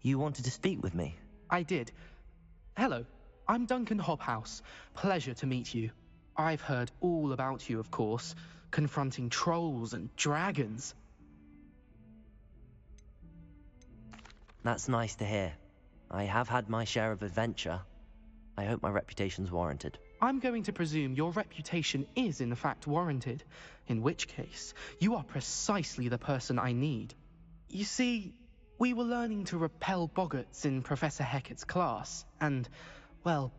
You wanted to speak with me? I did. Hello, I'm Duncan Hobhouse. Pleasure to meet you. I've heard all about you, of course, confronting trolls and dragons. That's nice to hear. I have had my share of adventure. I hope my reputation's warranted. I'm going to presume your reputation is in fact warranted, in which case, you are precisely the person I need. You see, we were learning to repel boggarts in Professor Hecat's class, and, well,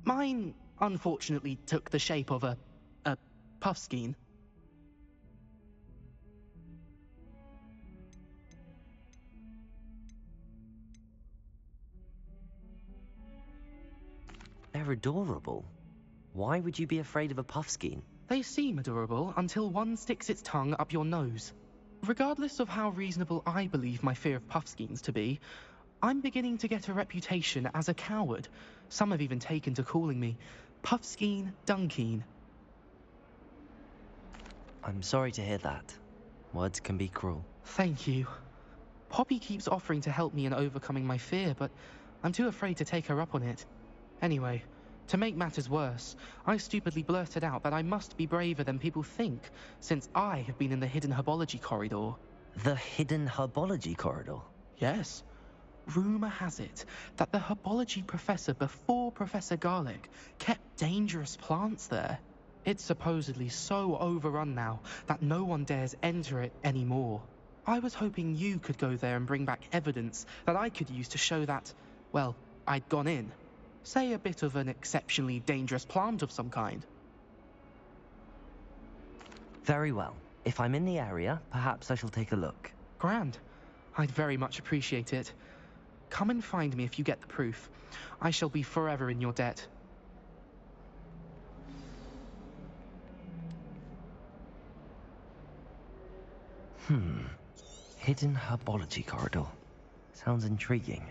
mine unfortunately took the shape of a puffskein. They're adorable. Why would you be afraid of a puffskein? They seem adorable until one sticks its tongue up your nose. Regardless of how reasonable I believe my fear of puffskeins to be, I'm beginning to get a reputation as a coward. Some have even taken to calling me Puffskein Dunkeen. I'm sorry to hear that. Words can be cruel. Thank you. Poppy keeps offering to help me in overcoming my fear, but I'm too afraid to take her up on it. Anyway, to make matters worse, I stupidly blurted out that I must be braver than people think, since I have been in the hidden herbology corridor. The hidden herbology corridor? Yes. Rumour has it that the herbology professor before Professor Garlic kept dangerous plants there. It's supposedly so overrun now that no one dares enter it anymore. I was hoping you could go there and bring back evidence that I could use to show that, well, I'd gone in. Say a bit of an exceptionally dangerous plant of some kind. Very well. If I'm in the area, perhaps I shall take a look. Grand. I'd very much appreciate it. Come and find me if you get the proof. I shall be forever in your debt. Hidden herbology corridor. Sounds intriguing.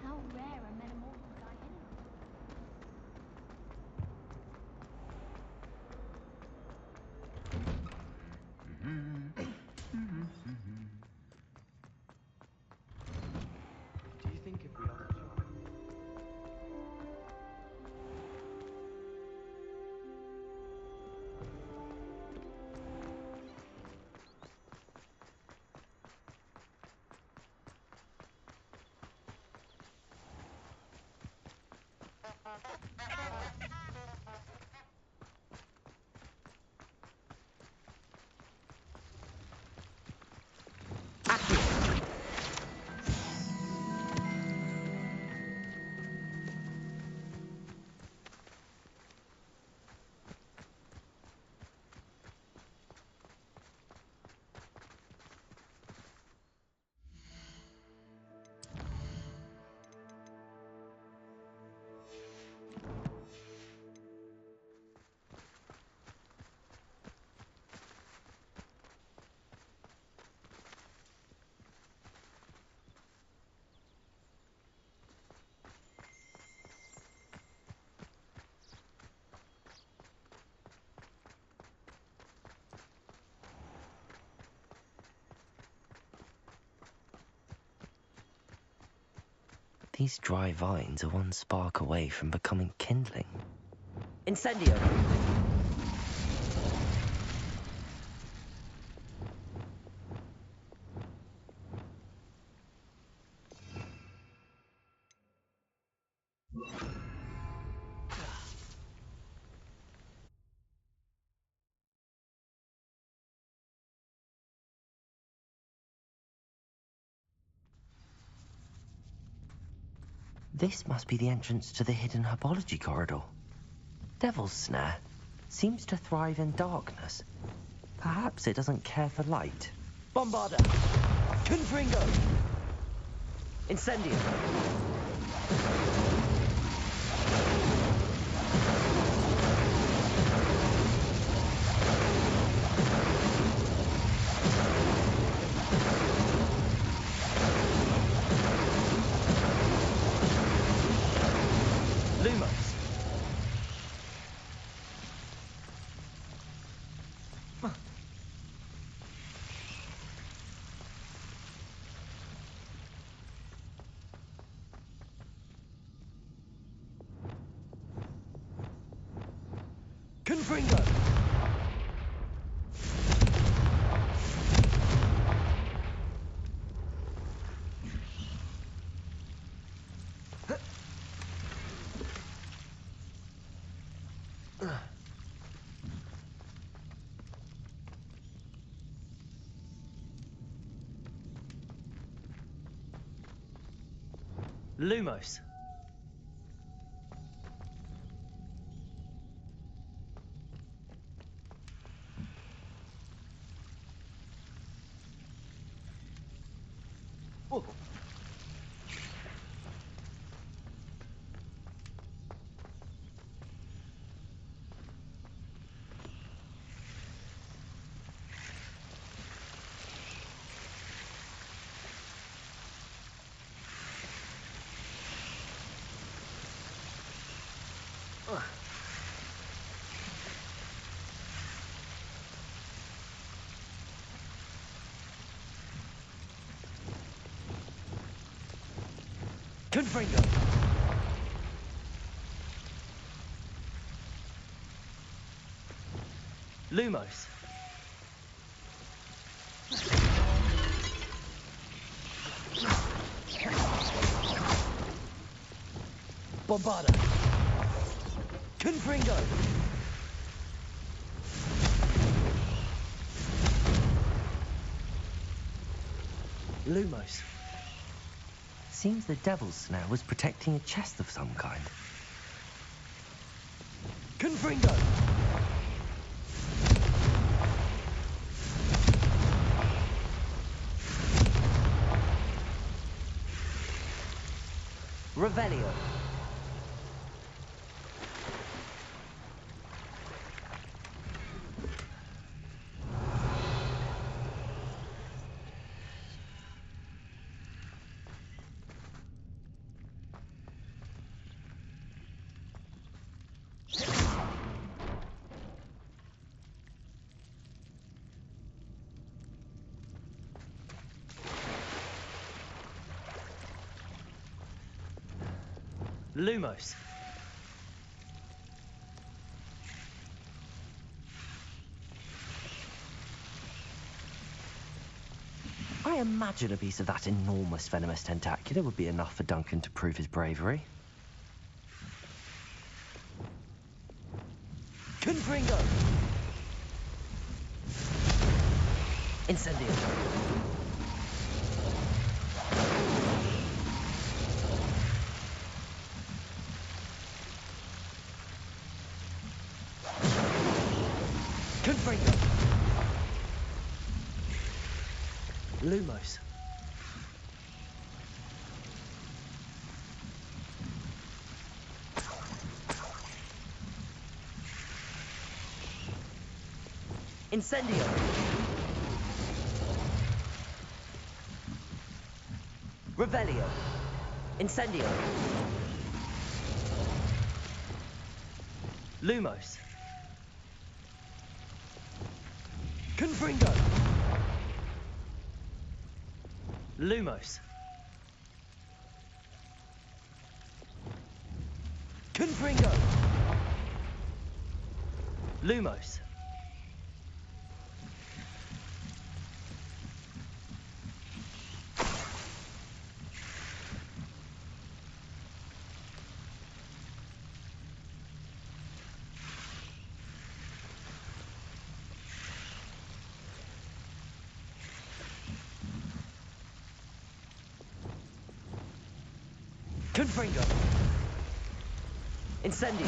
How rare a metamorphic guy anyway? Do you think if we asked John... These dry vines are one spark away from becoming kindling. Incendio! This must be the entrance to the hidden herbology corridor. Devil's Snare seems to thrive in darkness. Perhaps it doesn't care for light. Bombarda! Confringo! Incendio! Confringo! Lumos. Oh. Confringo! Lumos. Bombarda. Confringo! Lumos. Seems the devil's snare was protecting a chest of some kind. Confringo! Revelio. Lumos. I imagine a piece of that enormous venomous tentacular would be enough for Duncan to prove his bravery. Confringo! Incendio! Confringo! Lumos. Incendio! Revelio! Incendio! Lumos! Confringo! Lumos! Confringo! Lumos! Confringo! Incendio!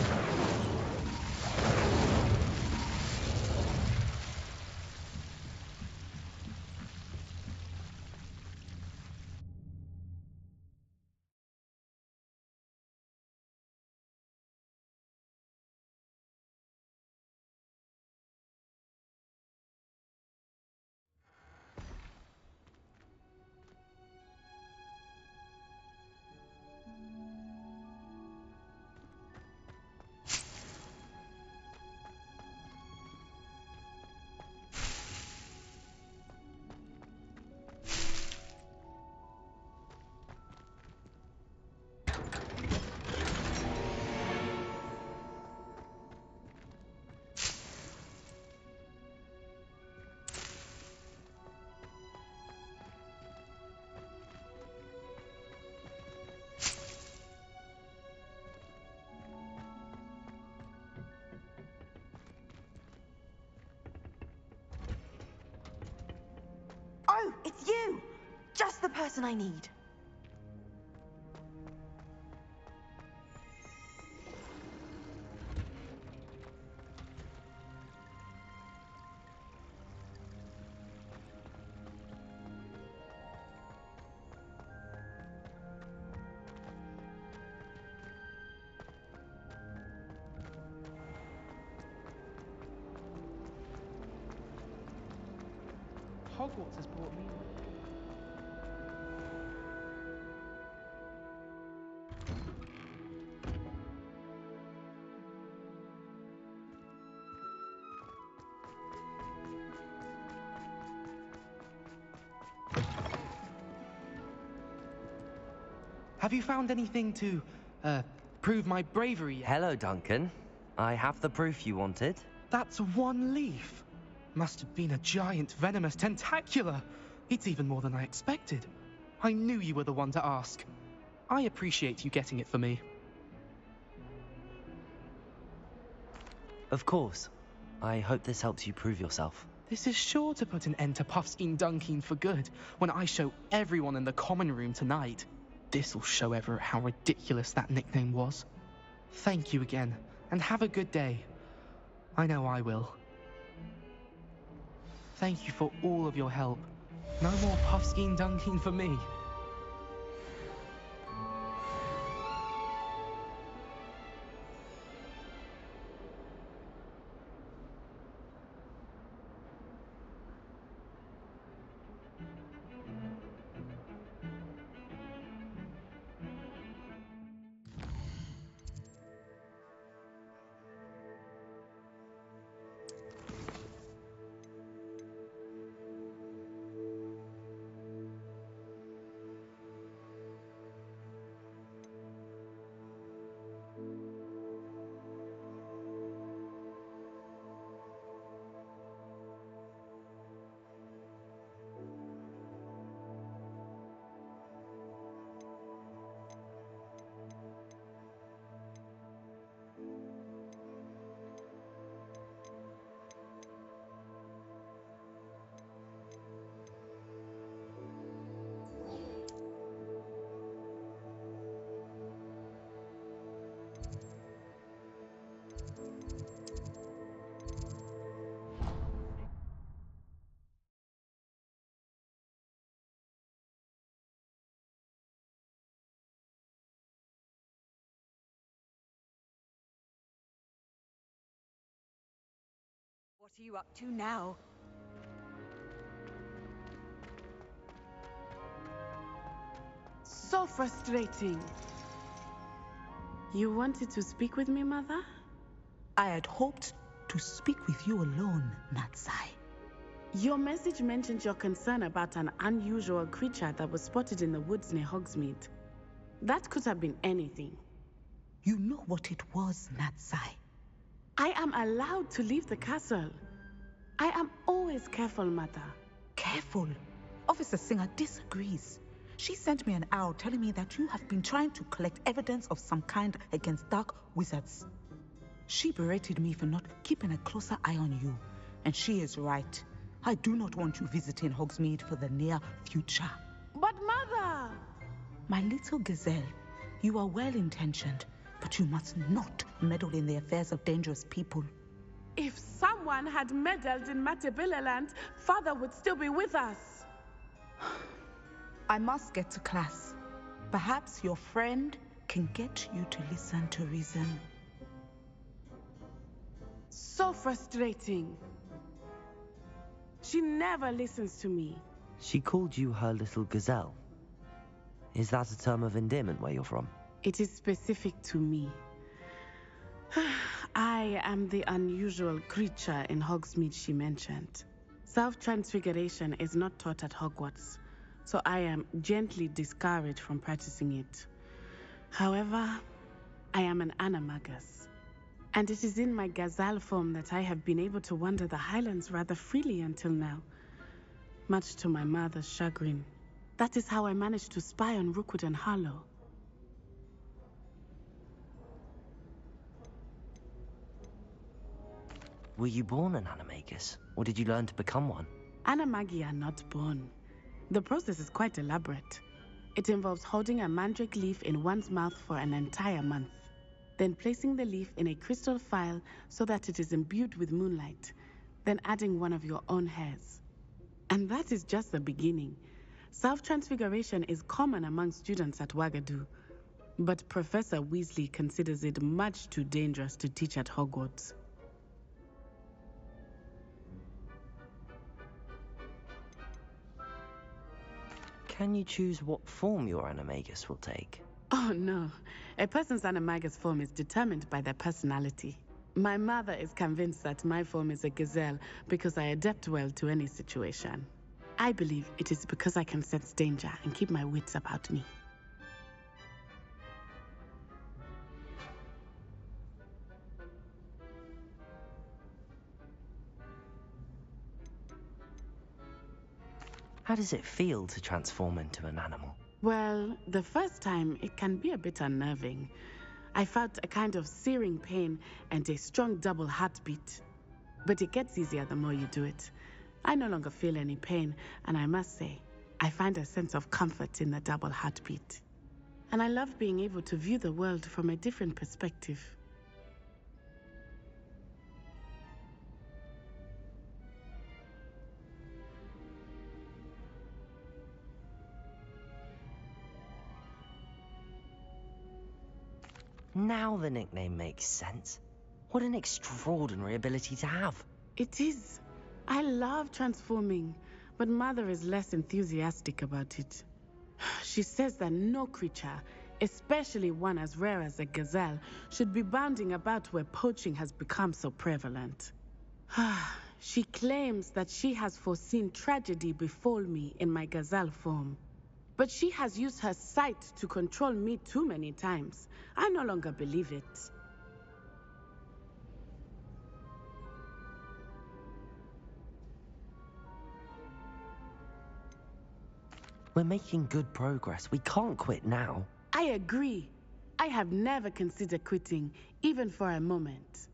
It's you! Just the person I need. Hogwarts has brought me. Have you found anything to, prove my bravery yet? Hello, Duncan. I have the proof you wanted. That's one leaf. Must have been a giant venomous tentacula. It's even more than I expected. I knew you were the one to ask. I appreciate you getting it for me. Of course. I hope this helps you prove yourself. This is sure to put an end to Puffskein Dunkeen for good when I show everyone in the common room tonight. This'll show Everett how ridiculous that nickname was. Thank you again, and have a good day. I know I will. Thank you for all of your help. No more Puffskein Dunkeen for me. What are you up to now? So frustrating. You wanted to speak with me, Mother? I had hoped to speak with you alone, Natsai. Your message mentioned your concern about an unusual creature that was spotted in the woods near Hogsmeade. That could have been anything. You know what it was, Natsai. I am allowed to leave the castle. I am always careful, Mother. Careful. Officer Singer disagrees. She sent me an owl telling me that you have been trying to collect evidence of some kind against dark wizards. She berated me for not keeping a closer eye on you, and she is right. I do not want you visiting Hogsmeade for the near future. But Mother! My little gazelle, you are well-intentioned, but you must not meddle in the affairs of dangerous people. If someone had meddled in Matabeleland, Father would still be with us. I must get to class. Perhaps your friend can get you to listen to reason. So frustrating. She never listens to me. She called you her little gazelle. Is that a term of endearment where you're from? It is specific to me. I am the unusual creature in Hogsmeade she mentioned. Self-transfiguration is not taught at Hogwarts, so I am gently discouraged from practicing it. However, I am an animagus, and it is in my gazelle form that I have been able to wander the Highlands rather freely until now, much to my mother's chagrin. That is how I managed to spy on Rookwood and Harlow. Were you born an animagus, or did you learn to become one? Animagi are not born. The process is quite elaborate. It involves holding a mandrake leaf in one's mouth for an entire month, then placing the leaf in a crystal phial so that it is imbued with moonlight, then adding one of your own hairs. And that is just the beginning. Self-transfiguration is common among students at Wagadu, but Professor Weasley considers it much too dangerous to teach at Hogwarts. Can you choose what form your animagus will take? Oh no, a person's animagus form is determined by their personality. My mother is convinced that my form is a gazelle because I adapt well to any situation. I believe it is because I can sense danger and keep my wits about me. How does it feel to transform into an animal? Well, the first time it can be a bit unnerving. I felt a kind of searing pain and a strong double heartbeat. But it gets easier the more you do it. I no longer feel any pain, and I must say, I find a sense of comfort in the double heartbeat. And I love being able to view the world from a different perspective. Now the nickname makes sense. What an extraordinary ability to have. It is. I love transforming, but Mother is less enthusiastic about it. She says that no creature, especially one as rare as a gazelle, should be bounding about where poaching has become so prevalent. She claims that she has foreseen tragedy befall me in my gazelle form. But she has used her sight to control me too many times. I no longer believe it. We're making good progress. We can't quit now. I agree. I have never considered quitting, even for a moment.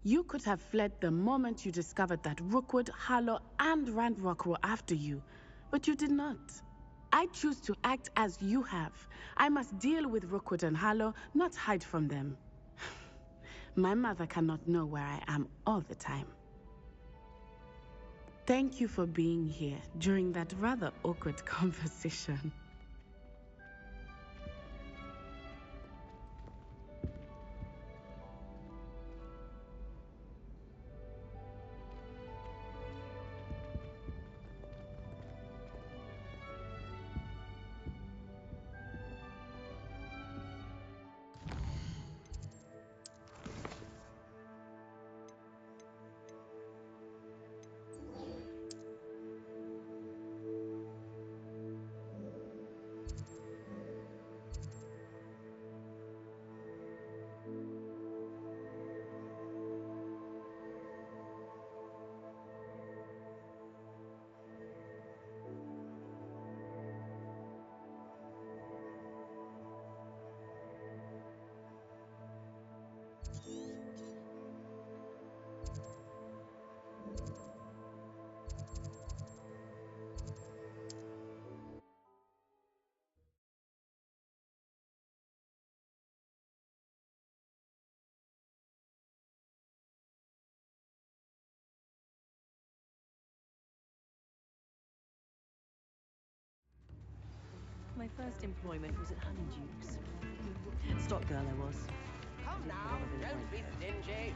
You could have fled the moment you discovered that Rookwood, Harlow, and Randrock were after you, but you did not. I choose to act as you have. I must deal with Rookwood and Harlow, not hide from them. My mother cannot know where I am all the time. Thank you for being here during that rather awkward conversation. My first employment was at Honeydukes. Stock girl I was. Come now, don't be stingy.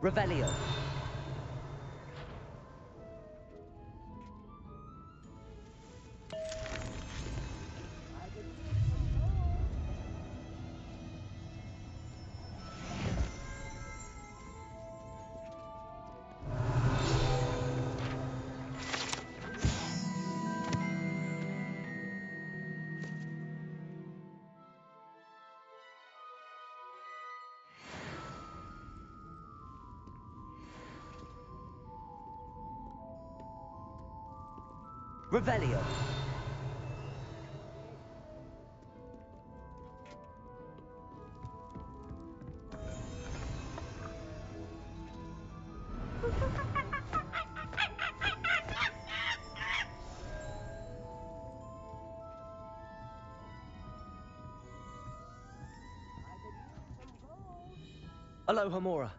Revelio. Revelio. Aloha Mora.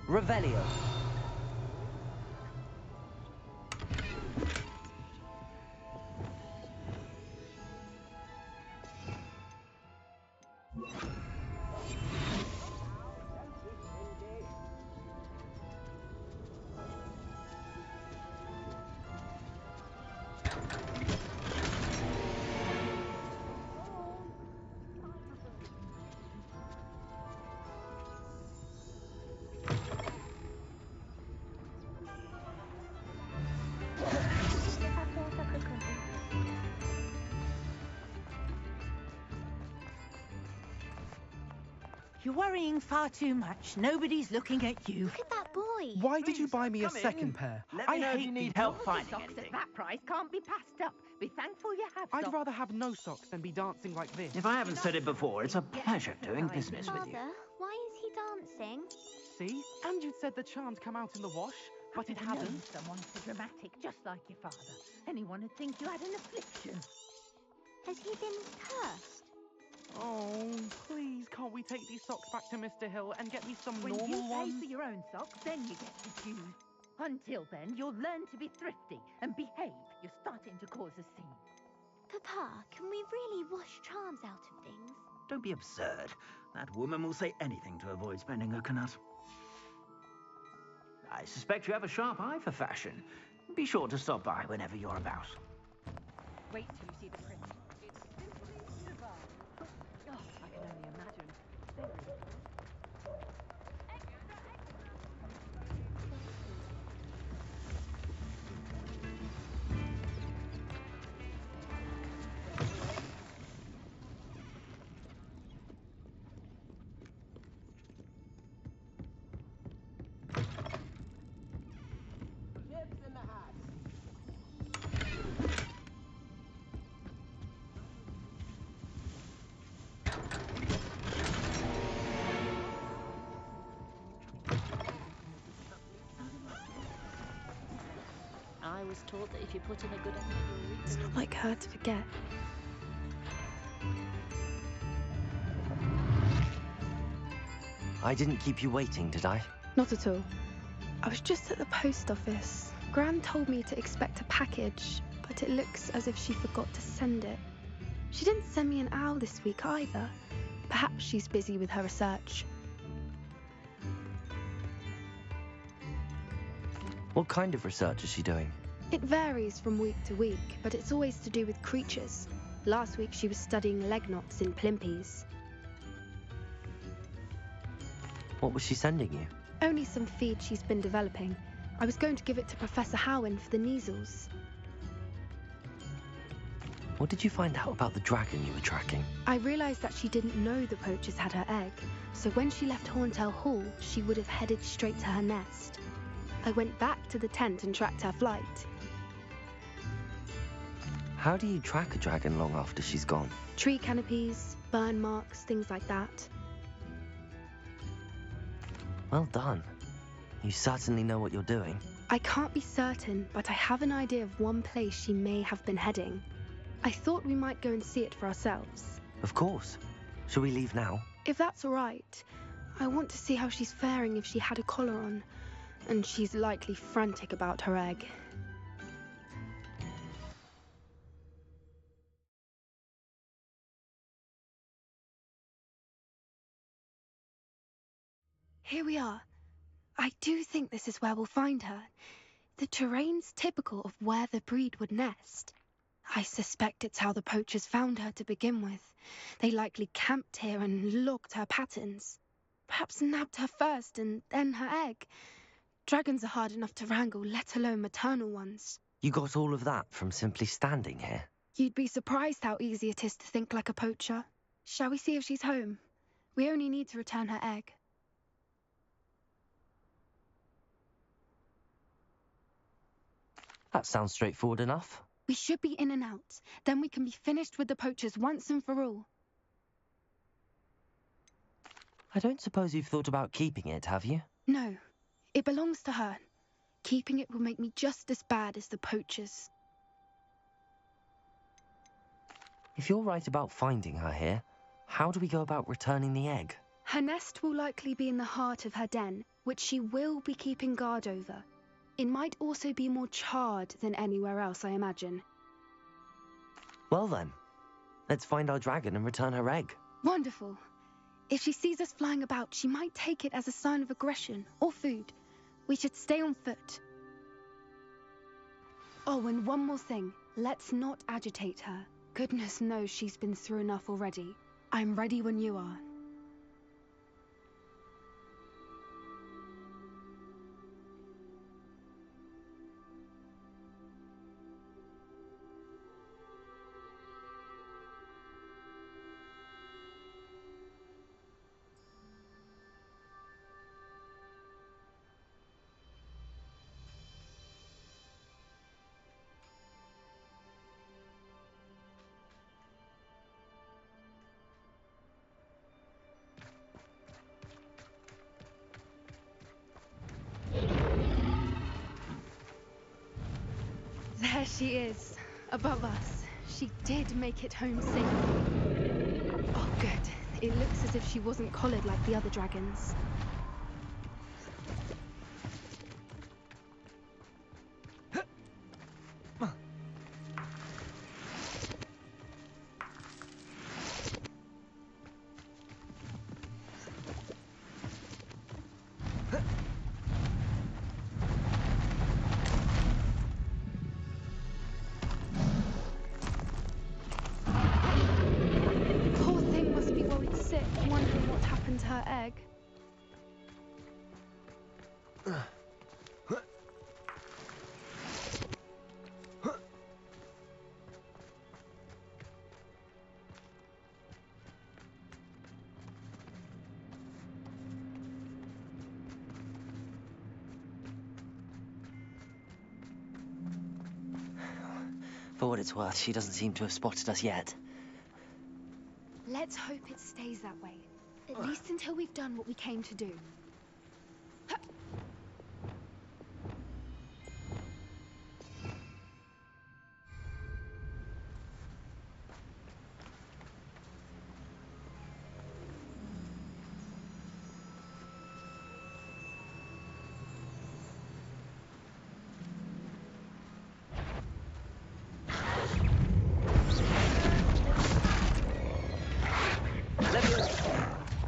Revelio. You're worrying far too much. Nobody's looking at you. Look at that boy. Why did you buy me a second pair? I hate these socks. Socks at that price can't be passed up. Be thankful you have I'd socks. rather have no socks than be dancing like this. If I haven't said it before, it's a pleasure doing business with you. Father, why is he dancing? See? And you'd said the charms come out in the wash, but it Known hadn't. someone so dramatic, just like your father. Anyone would think you had an affliction. Has he been cursed? Oh, please, can't we take these socks back to Mr. Hill and get me some When normal you pay ones? for your own socks, then you get to choose. Until then, you'll learn to be thrifty and behave. You're starting to cause a scene. Papa, can we really wash charms out of things? Don't be absurd. That woman will say anything to avoid spending her knut. I suspect you have a sharp eye for fashion. Be sure to stop by whenever you're about. Wait till you see the print. It's simply divine. Oh, I can only imagine. Very Chips in the house. I was taught that if you put in a good effort, you'll reap It's not like her to forget. I didn't keep you waiting, did I? Not at all. I was just at the post office. Gran told me to expect a package, but it looks as if she forgot to send it. She didn't send me an owl this week either. Perhaps she's busy with her research. What kind of research is she doing? It varies from week to week, but it's always to do with creatures. Last week she was studying leg knots in plimpies. What was she sending you? Only some feed she's been developing. I was going to give it to Professor Howen for the measles. What did you find out about the dragon you were tracking? I realised that she didn't know the poachers had her egg, so when she left Horntail Hall, she would have headed straight to her nest. I went back to the tent and tracked her flight. How do you track a dragon long after she's gone? Tree canopies, burn marks, things like that. Well done. You certainly know what you're doing. I can't be certain, but I have an idea of one place she may have been heading. I thought we might go and see it for ourselves. Of course. Shall we leave now? If that's all right. I want to see how she's faring if she had a collar on. And she's likely frantic about her egg. Here we are. I do think this is where we'll find her. The terrain's typical of where the breed would nest. I suspect it's how the poachers found her to begin with. They likely camped here and logged her patterns. Perhaps nabbed her first and then her egg. Dragons are hard enough to wrangle, let alone maternal ones. You got all of that from simply standing here? You'd be surprised how easy it is to think like a poacher. Shall we see if she's home? We only need to return her egg. That sounds straightforward enough. We should be in and out. Then we can be finished with the poachers once and for all. I don't suppose you've thought about keeping it, have you? No. It belongs to her. Keeping it will make me just as bad as the poachers. If you're right about finding her here, how do we go about returning the egg? Her nest will likely be in the heart of her den, which she will be keeping guard over. It might also be more charred than anywhere else, I imagine. Well then, let's find our dragon and return her egg. Wonderful. If she sees us flying about, she might take it as a sign of aggression or food. We should stay on foot. Oh, and one more thing. Let's not agitate her. Goodness knows she's been through enough already. I'm ready when you are. There she is, above us. She did make it home safely. Oh, good. It looks as if she wasn't collared like the other dragons. Wondering what happened to her egg. For what it's worth, she doesn't seem to have spotted us yet. Let's hope it stays that way. At least until we've done what we came to do.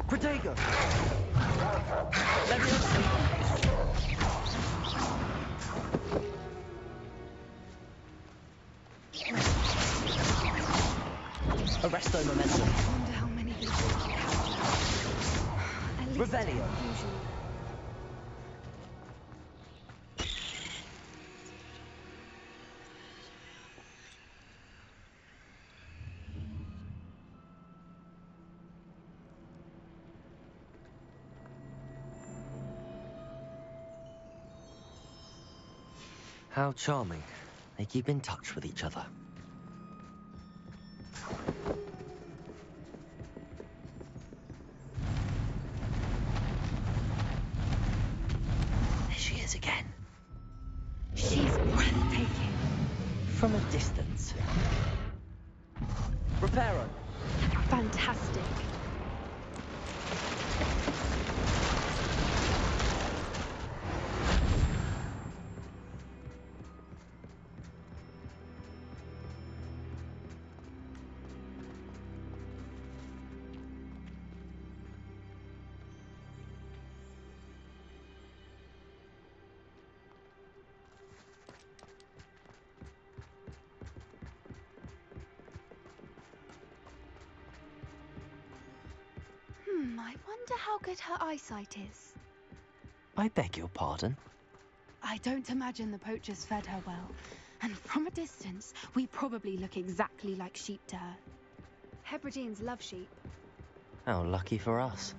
Protego! Arresto momentum. I wonder how many they have. Revelio. How charming. They keep in touch with each other. There she is again. She's breathtaking. From a distance. Reparo. Fantastic. I wonder how good her eyesight is. I beg your pardon? I don't imagine the poachers fed her well. And from a distance, we probably look exactly like sheep to her. Hebrideans love sheep. How lucky for us.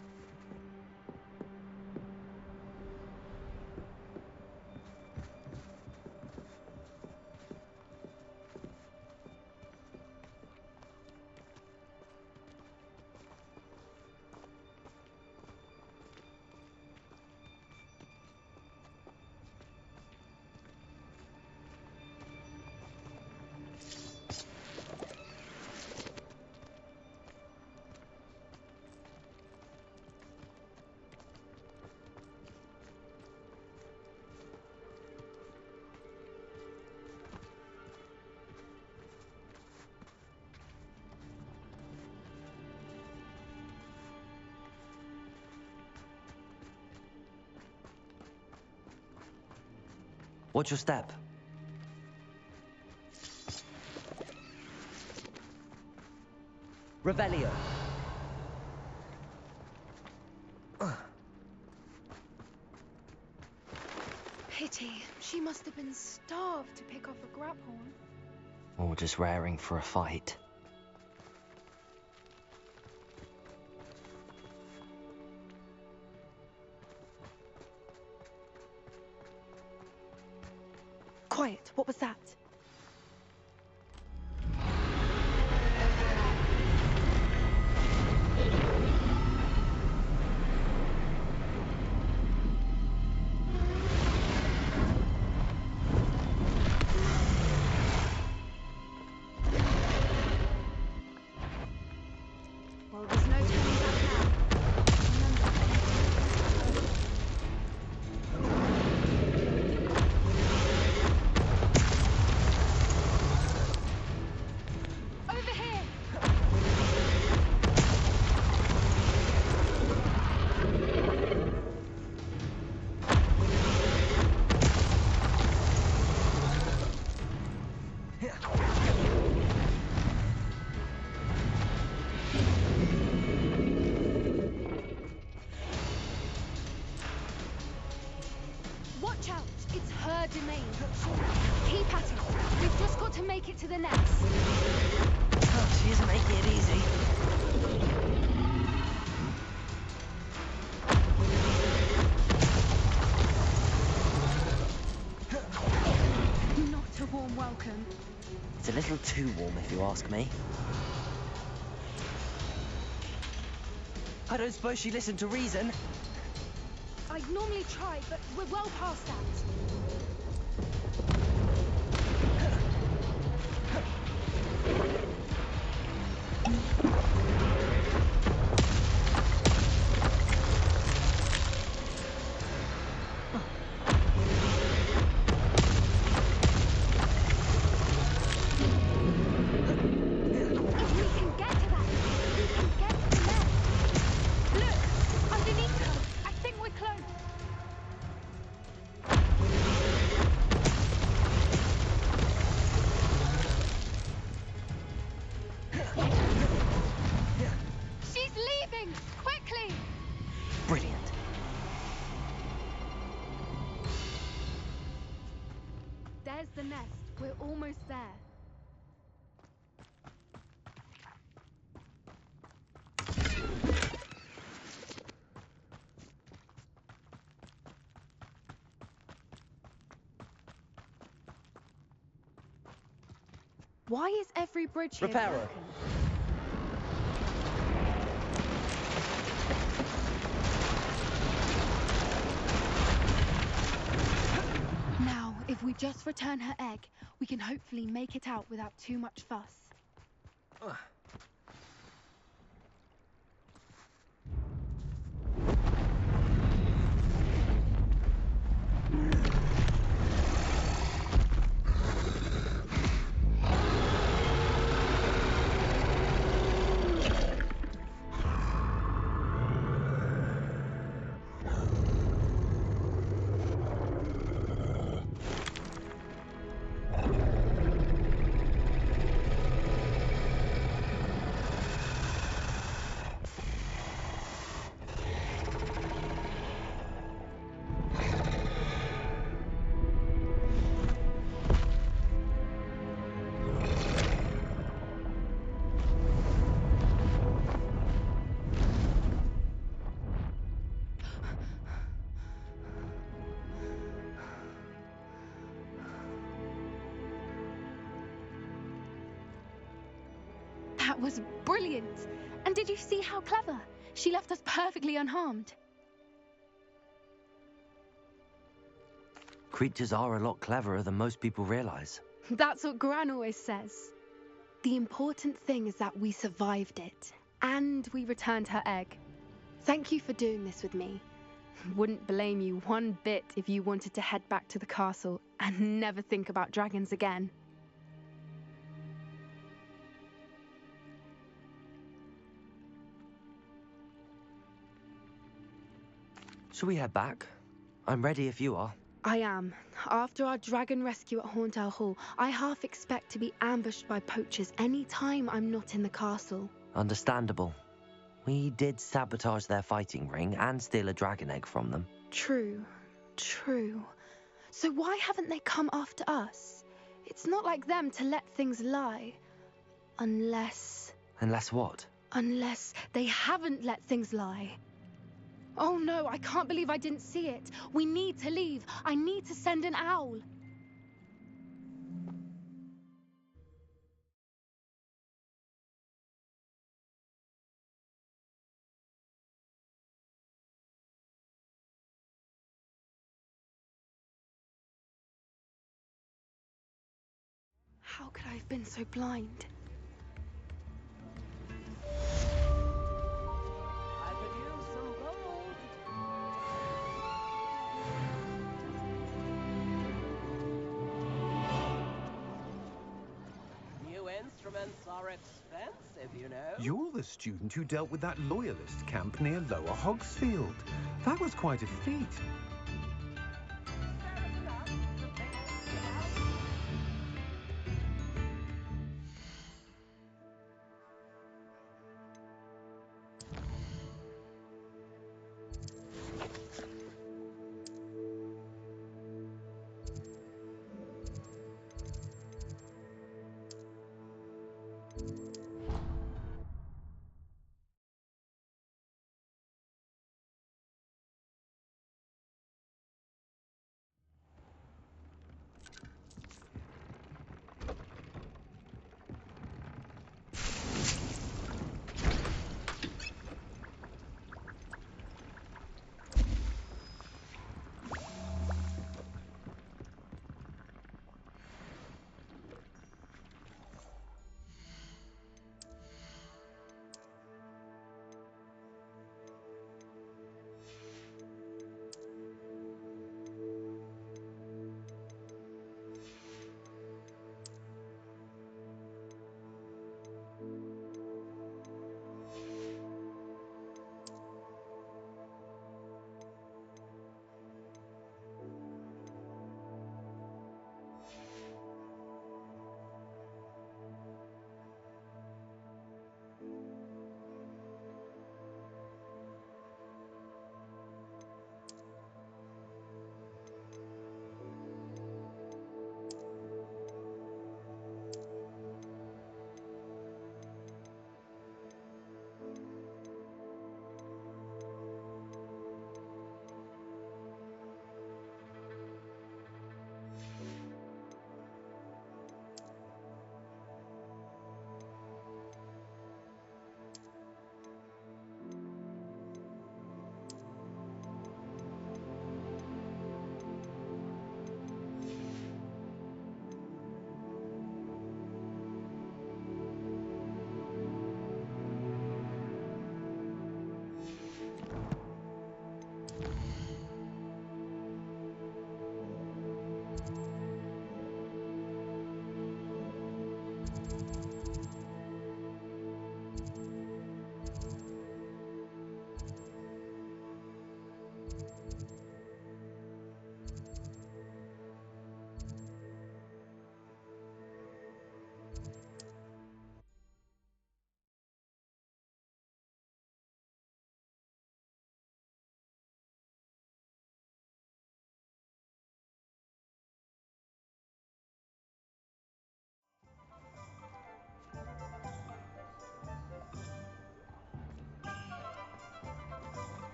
Watch your step. Revelio. Pity. She must have been starved to pick off a grabhorn. Or just raring for a fight. Quiet. What was that? Well, there's no turning back now. Over here! Watch out! It's her domain. Keep at it. We've just got to make it to the nest. Oh, she isn't making it easy. Not a warm welcome. It's a little too warm, if you ask me. I don't suppose she listened to reason. I'd normally try, but we're well past that. Brilliant. There's the nest. We're almost there. Why is every bridge here Reparo. broken? Now, if we just return her egg, we can hopefully make it out without too much fuss. That was brilliant. And did you see how clever? She left us perfectly unharmed. Creatures are a lot cleverer than most people realize. That's what Gran always says. The important thing is that we survived it, and we returned her egg. Thank you for doing this with me. Wouldn't blame you one bit if you wanted to head back to the castle and never think about dragons again. Shall we head back? I'm ready if you are. I am. After our dragon rescue at Hauntowl Hall, I half expect to be ambushed by poachers any time I'm not in the castle. Understandable. We did sabotage their fighting ring and steal a dragon egg from them. True. So why haven't they come after us? It's not like them to let things lie. Unless what? Unless they haven't let things lie. Oh no, I can't believe I didn't see it. We need to leave. I need to send an owl. How could I have been so blind? I could use some gold. New instruments are expensive, you know. You're the student who dealt with that loyalist camp near Lower Hogsfield. That was quite a feat.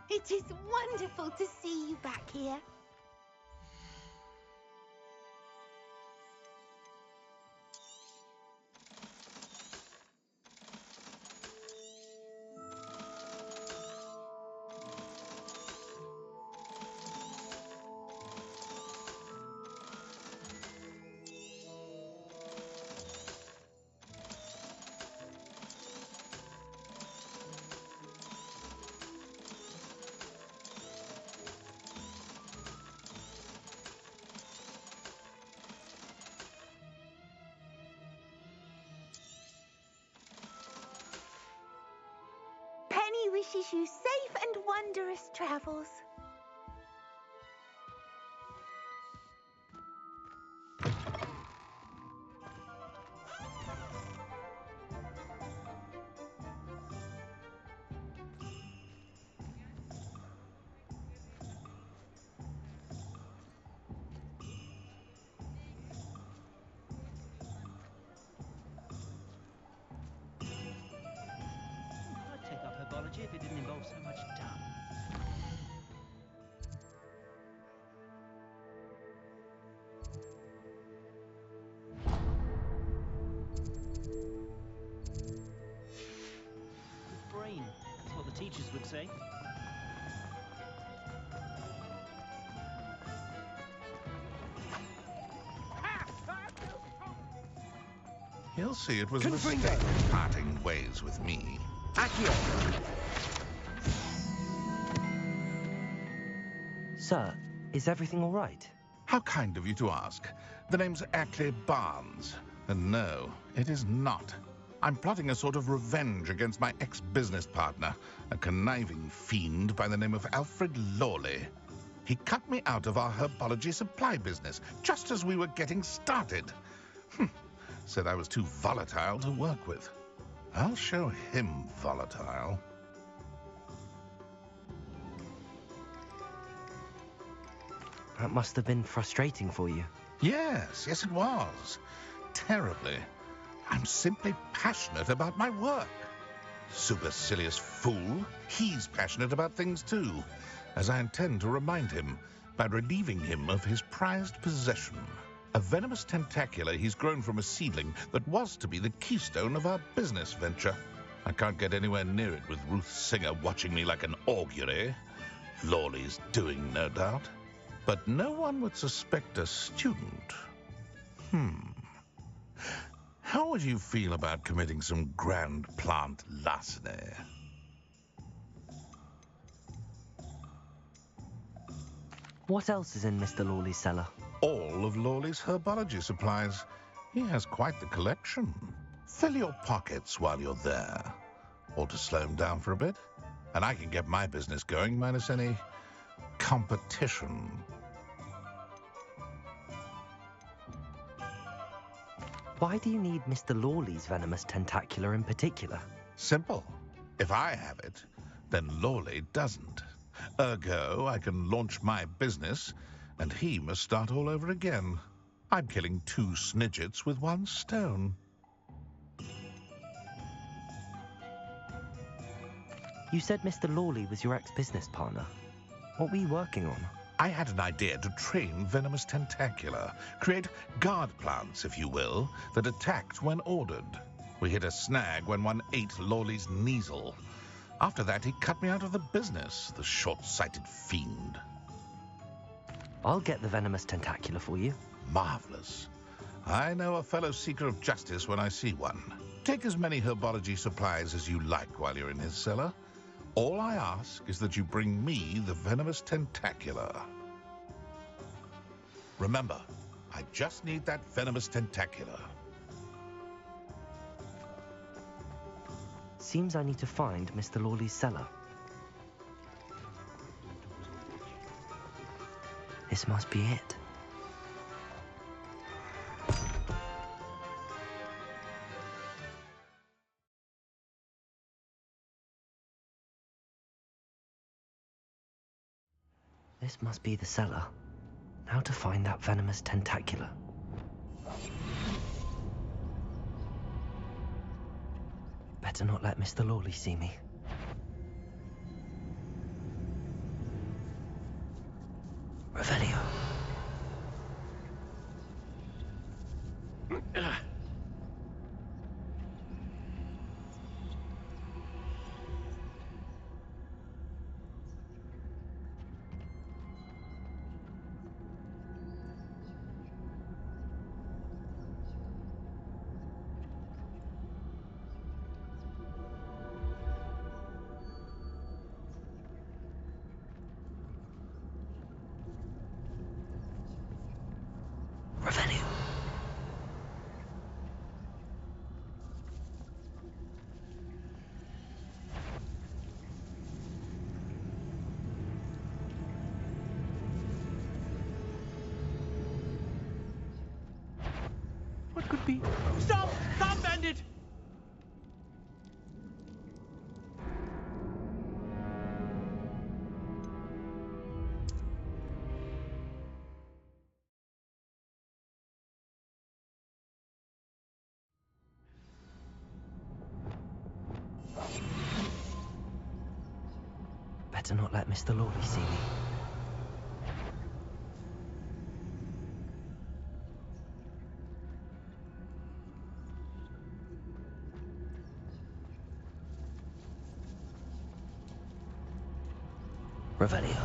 It is wonderful to see you back here. wishes you safe and wondrous travels. I'd take up herbology if it didn't involve so much dung. Good brain. That's what the teachers would say. He'll see it was a mistake parting ways with me. Accio! Sir, is everything all right? How kind of you to ask. The name's Ackley Barnes. And no, it is not. I'm plotting a sort of revenge against my ex-business partner, a conniving fiend by the name of Alfred Lawley. He cut me out of our herbology supply business just as we were getting started. Said I was too volatile to work with. I'll show him volatile. That must have been frustrating for you. Yes, it was. Terribly. I'm simply passionate about my work. Supercilious fool. He's passionate about things too, as I intend to remind him by relieving him of his prized possession. A venomous tentacula he's grown from a seedling that was to be the keystone of our business venture. I can't get anywhere near it with Ruth Singer watching me like an augury. Lawley's doing, no doubt. But no one would suspect a student. How would you feel about committing some grand plant larceny? What else is in Mr. Lawley's cellar? All of Lawley's herbology supplies. He has quite the collection. Fill your pockets while you're there. Or to slow him down for a bit. And I can get my business going minus any competition. Why do you need Mr. Lawley's venomous tentacula in particular? Simple. If I have it, then Lawley doesn't. Ergo, I can launch my business, and he must start all over again. I'm killing 2 snidgets with 1 stone. You said Mr. Lawley was your ex-business partner. What were you working on? I had an idea to train venomous tentacula, create guard plants, if you will, that attacked when ordered. We hit a snag when one ate Lawley's Kneasel. After that, he cut me out of the business, the short-sighted fiend. I'll get the venomous tentacula for you. Marvelous. I know a fellow seeker of justice when I see one. Take as many herbology supplies as you like while you're in his cellar. All I ask is that you bring me the venomous tentacula. Remember, I just need that venomous tentacula. Seems I need to find Mr. Lawley's cellar. This must be it. This must be the cellar. How to find that venomous tentacula? Better not let Mr. Lawley see me. Revelio. could be... Stop! Stop, Bandit! Better not let Mr. Lawley see me. Revelio.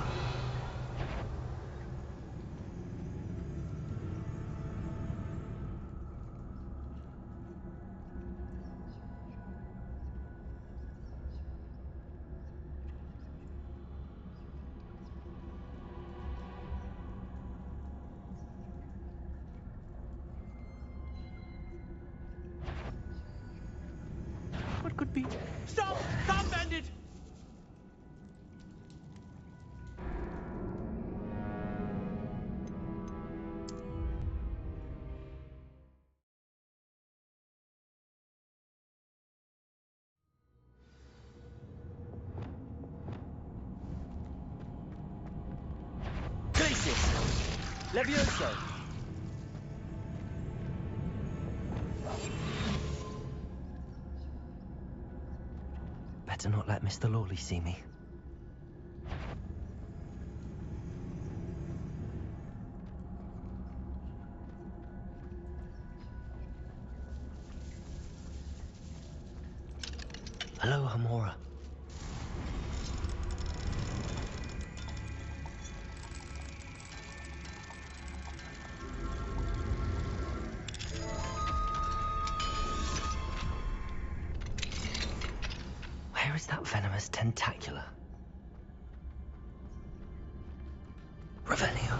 What could be... Stop! Stop, Bandit! Crisis! Levioso! Better not let Mr. Lawley see me. Hello, Hamora. Where is that venomous tentacula? Revelio.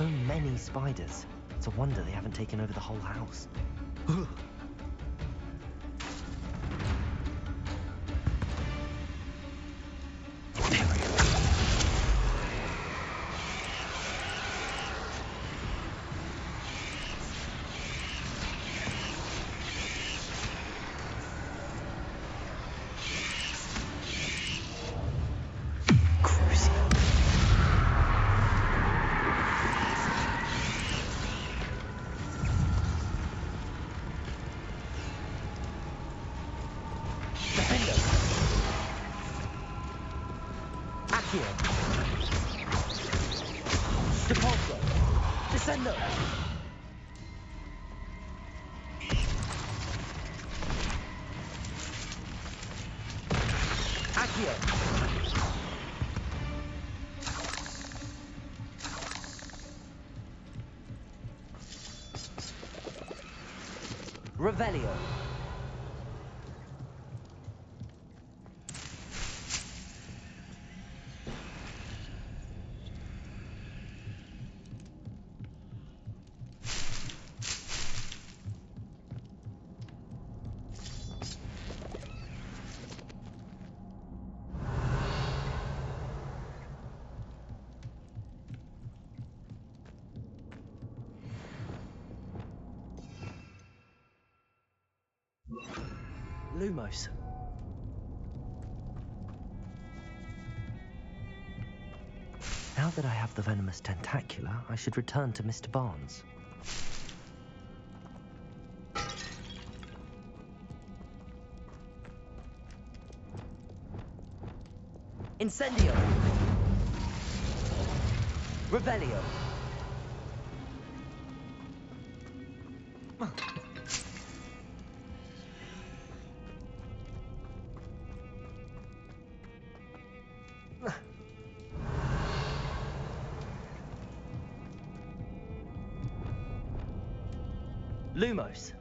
So many spiders. It's a wonder they haven't taken over the whole house. Depulso! Descendo! Accio! Revelio! Lumos. that I have the venomous tentacula, I should return to Mr. Barnes. Incendio! Revelio! Lumos.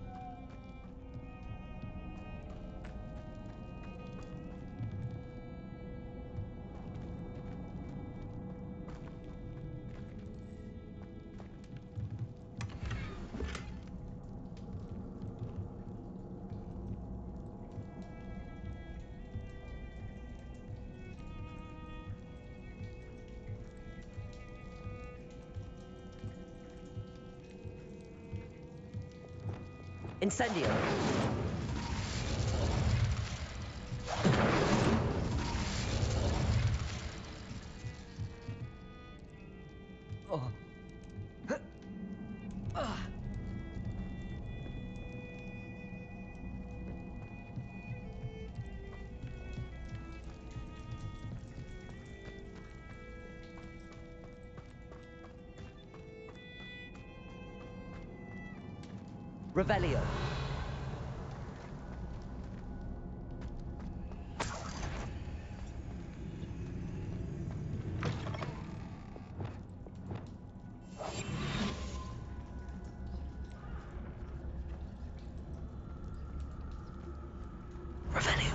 Incendio! Oh. Revelio. Revelio.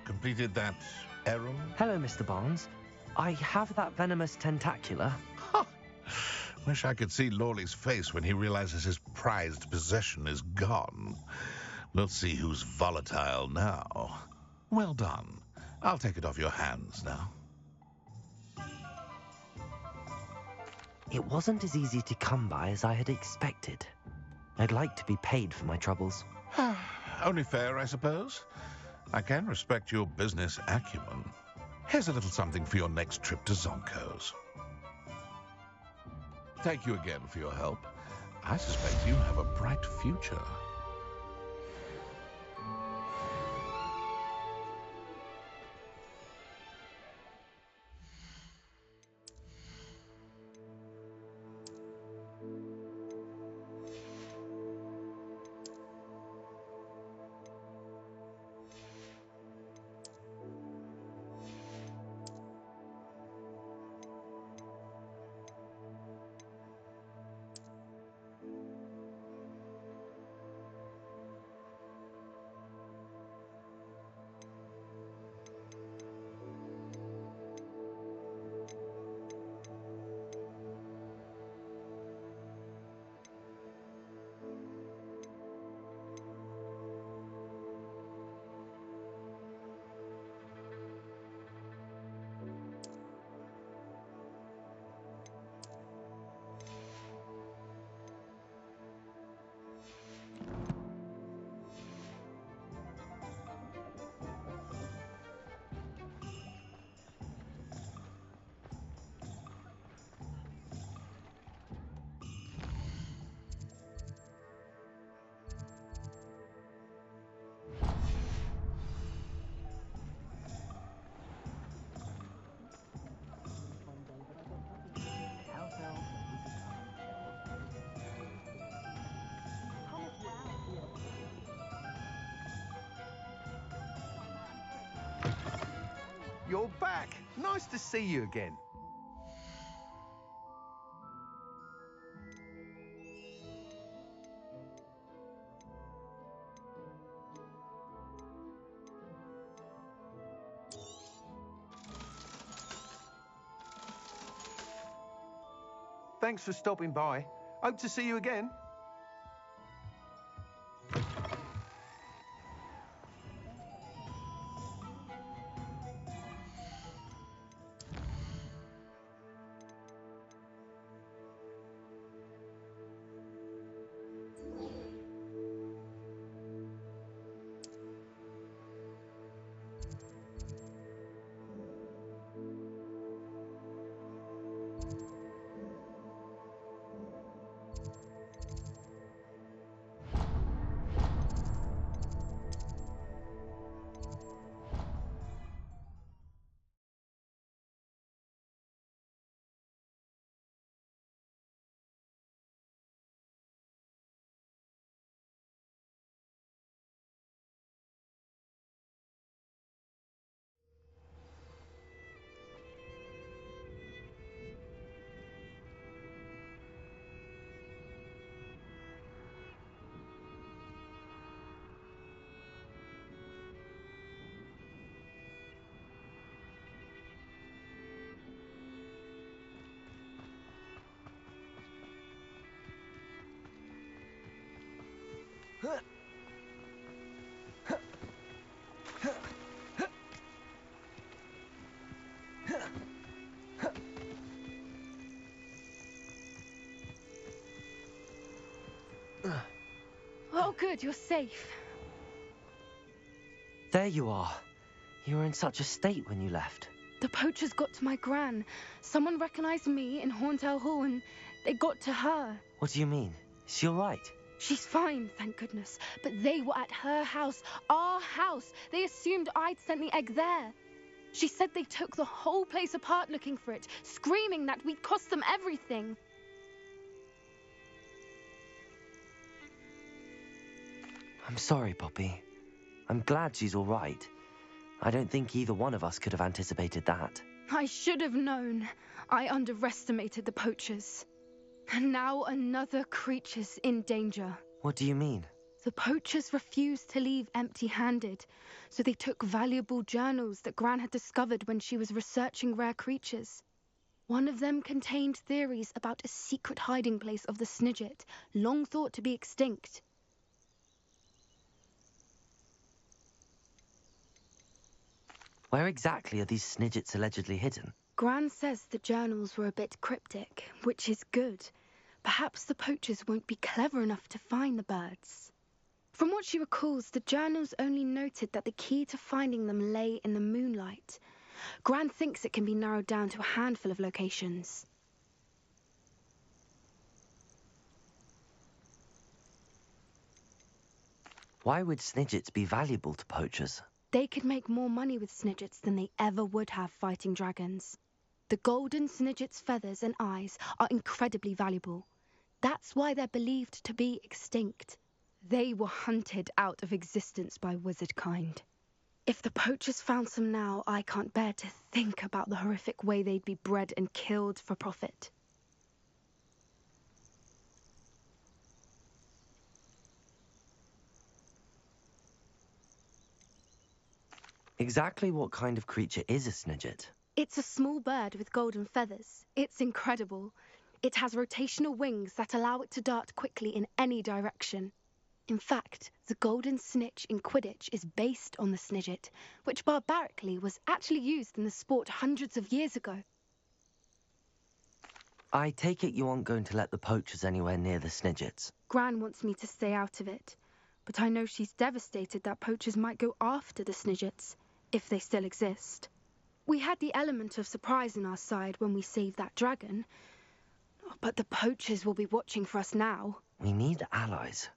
Completed that errand? Hello, Mr. Barnes. I have that venomous tentacula. Wish I could see Lawley's face when he realizes his prized possession is gone. We'll see who's volatile now. Well done. I'll take it off your hands now. It wasn't as easy to come by as I had expected. I'd like to be paid for my troubles. Only fair, I suppose. I can respect your business acumen. Here's a little something for your next trip to Zonko's. Thank you again for your help. I suspect you have a bright future. You're back. Nice to see you again. Thanks for stopping by. Hope to see you again. Oh, good, you're safe. There you are. You were in such a state when you left. The poachers got to my gran. Someone recognized me in Horntail Hall and they got to her. What do you mean? Is she all right? She's fine, thank goodness. But they were at her house, our house. They assumed I'd sent the egg there. She said they took the whole place apart looking for it, screaming that we'd cost them everything. I'm sorry, Poppy. I'm glad she's all right. I don't think either one of us could have anticipated that. I should have known. I underestimated the poachers. And now another creature's in danger. What do you mean? The poachers refused to leave empty-handed, so they took valuable journals that Gran had discovered when she was researching rare creatures. One of them contained theories about a secret hiding place of the Snidget, long thought to be extinct. Where exactly are these Snidgets allegedly hidden? Gran says the journals were a bit cryptic, which is good. Perhaps the poachers won't be clever enough to find the birds. From what she recalls, the journals only noted that the key to finding them lay in the moonlight. Gran thinks it can be narrowed down to a handful of locations. Why would Snidgets be valuable to poachers? They could make more money with Snidgets than they ever would have fighting dragons. The golden Snidget's feathers and eyes are incredibly valuable. That's why they're believed to be extinct. They were hunted out of existence by wizard kind. If the poachers found some now, I can't bear to think about the horrific way they'd be bred and killed for profit. Exactly what kind of creature is a Snidget? It's a small bird with golden feathers. It's incredible. It has rotational wings that allow it to dart quickly in any direction. In fact, the golden snitch in Quidditch is based on the Snidget, which barbarically was actually used in the sport hundreds of years ago. I take it you aren't going to let the poachers anywhere near the Snidgets. Gran wants me to stay out of it, but I know she's devastated that poachers might go after the Snidgets, if they still exist. We had the element of surprise on our side when we saved that dragon, but the poachers will be watching for us now. We need allies.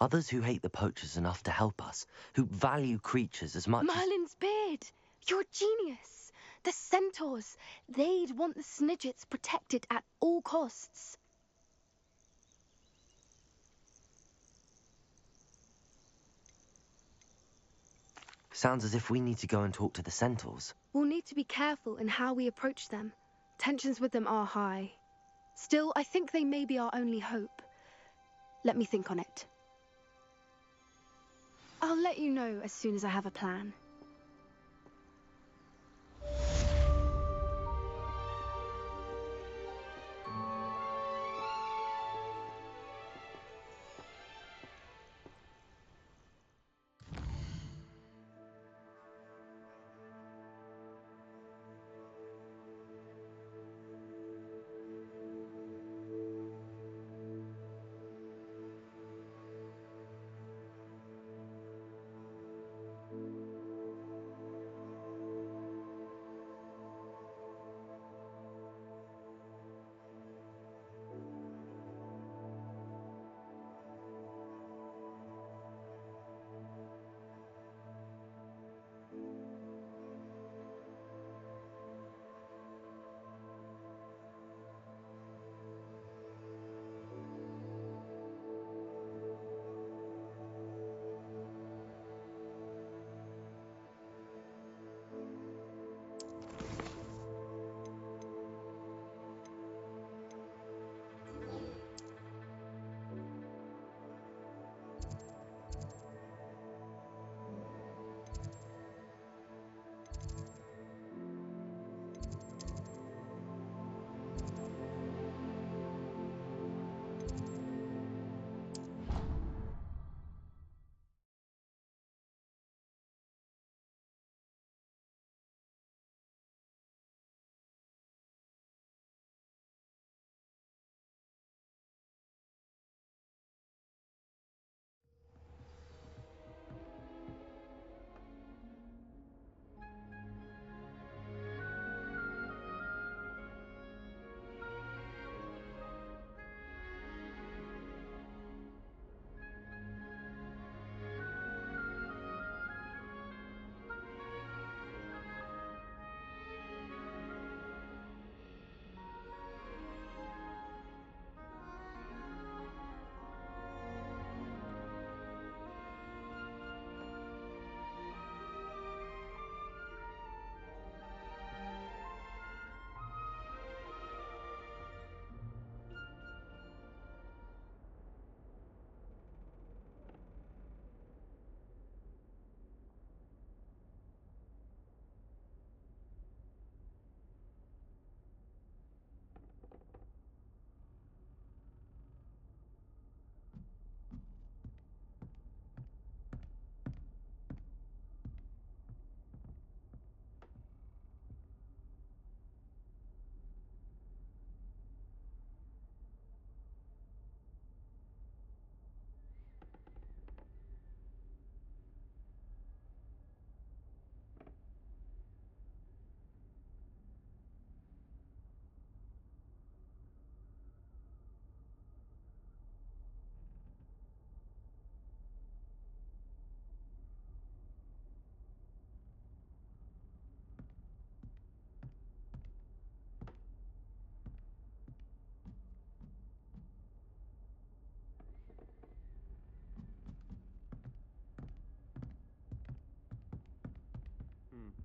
Others who hate the poachers enough to help us, who value creatures as much Merlin's beard! You're a genius! The centaurs! They'd want the Snidgets protected at all costs. Sounds as if we need to go and talk to the Centaurs. We'll need to be careful in how we approach them. Tensions with them are high. Still, I think they may be our only hope. Let me think on it. I'll let you know as soon as I have a plan.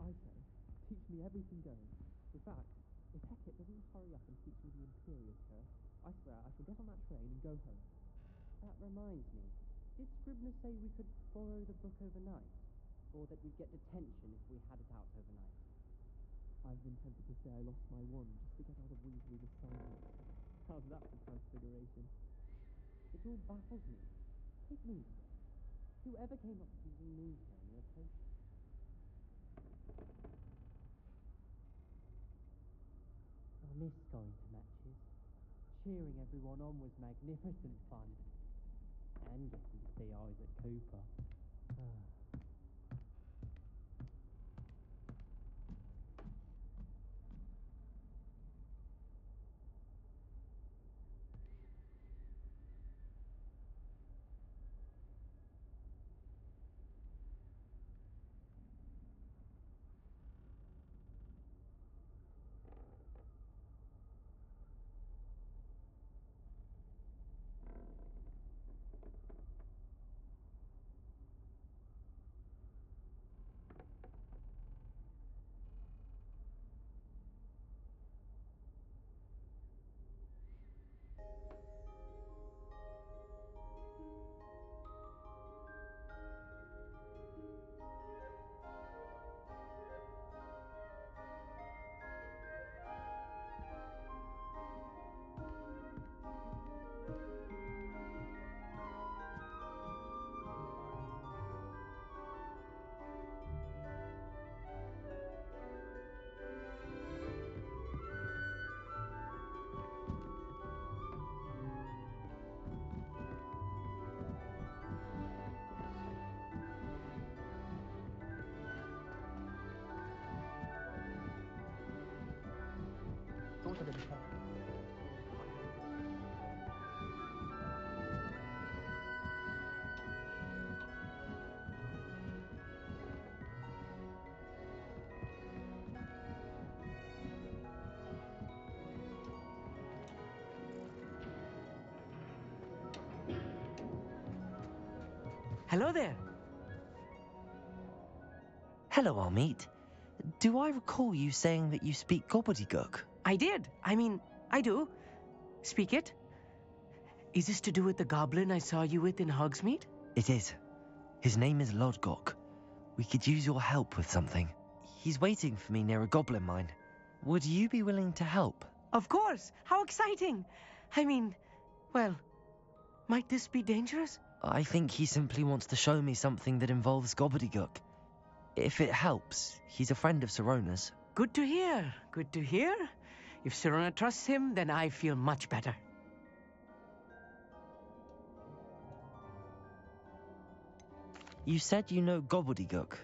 I say, teach me everything goes. In fact, if Hecate doesn't hurry up and teach me the Imperious Curse, I swear I shall get on that train and go home. That reminds me, did Scribner say we could borrow the book overnight? Or that we'd get detention if we had it out overnight? I've been tempted to say I lost my wand just to get out of Weasley this time. How's that for transfiguration? It all baffles me. Take Moonstone. Whoever came up with using Moonstone in a potion? I miss going to matches. Cheering everyone on was magnificent fun. And getting to see Isaac Cooper. Hello there. Hello, Amit. Do I recall you saying that you speak gobbledygook? I did. I mean, I do. Speak it. Is this to do with the goblin I saw you with in Hogsmeade? It is. His name is Lodgok. We could use your help with something. He's waiting for me near a goblin mine. Would you be willing to help? Of course. How exciting. I mean, well, might this be dangerous? I think he simply wants to show me something that involves gobbledygook. If it helps, he's a friend of Sirona's. Good to hear. Good to hear. If Sirona trusts him, then I feel much better. You said you know gobbledygook,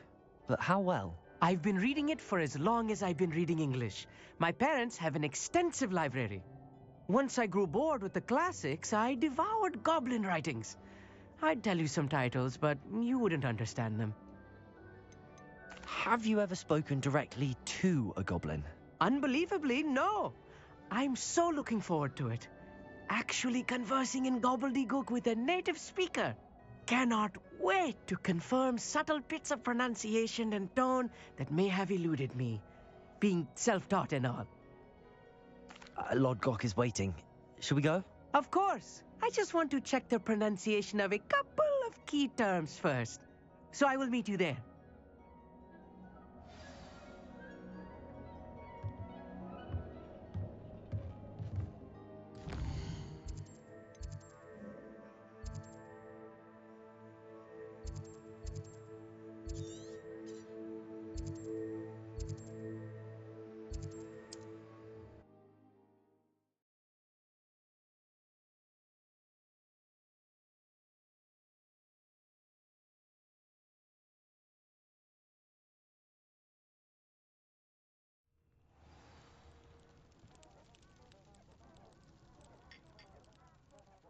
but how well? I've been reading it for as long as I've been reading English. My parents have an extensive library. Once I grew bored with the classics, I devoured goblin writings. I'd tell you some titles, but you wouldn't understand them. Have you ever spoken directly to a goblin? Unbelievably, no. I'm so looking forward to it. Actually conversing in gobbledygook with a native speaker. Cannot wait to confirm subtle bits of pronunciation and tone that may have eluded me, being self-taught and all. Lodgok is waiting. Shall we go? Of course. I just want to check the pronunciation of a couple of key terms first. So I will meet you there.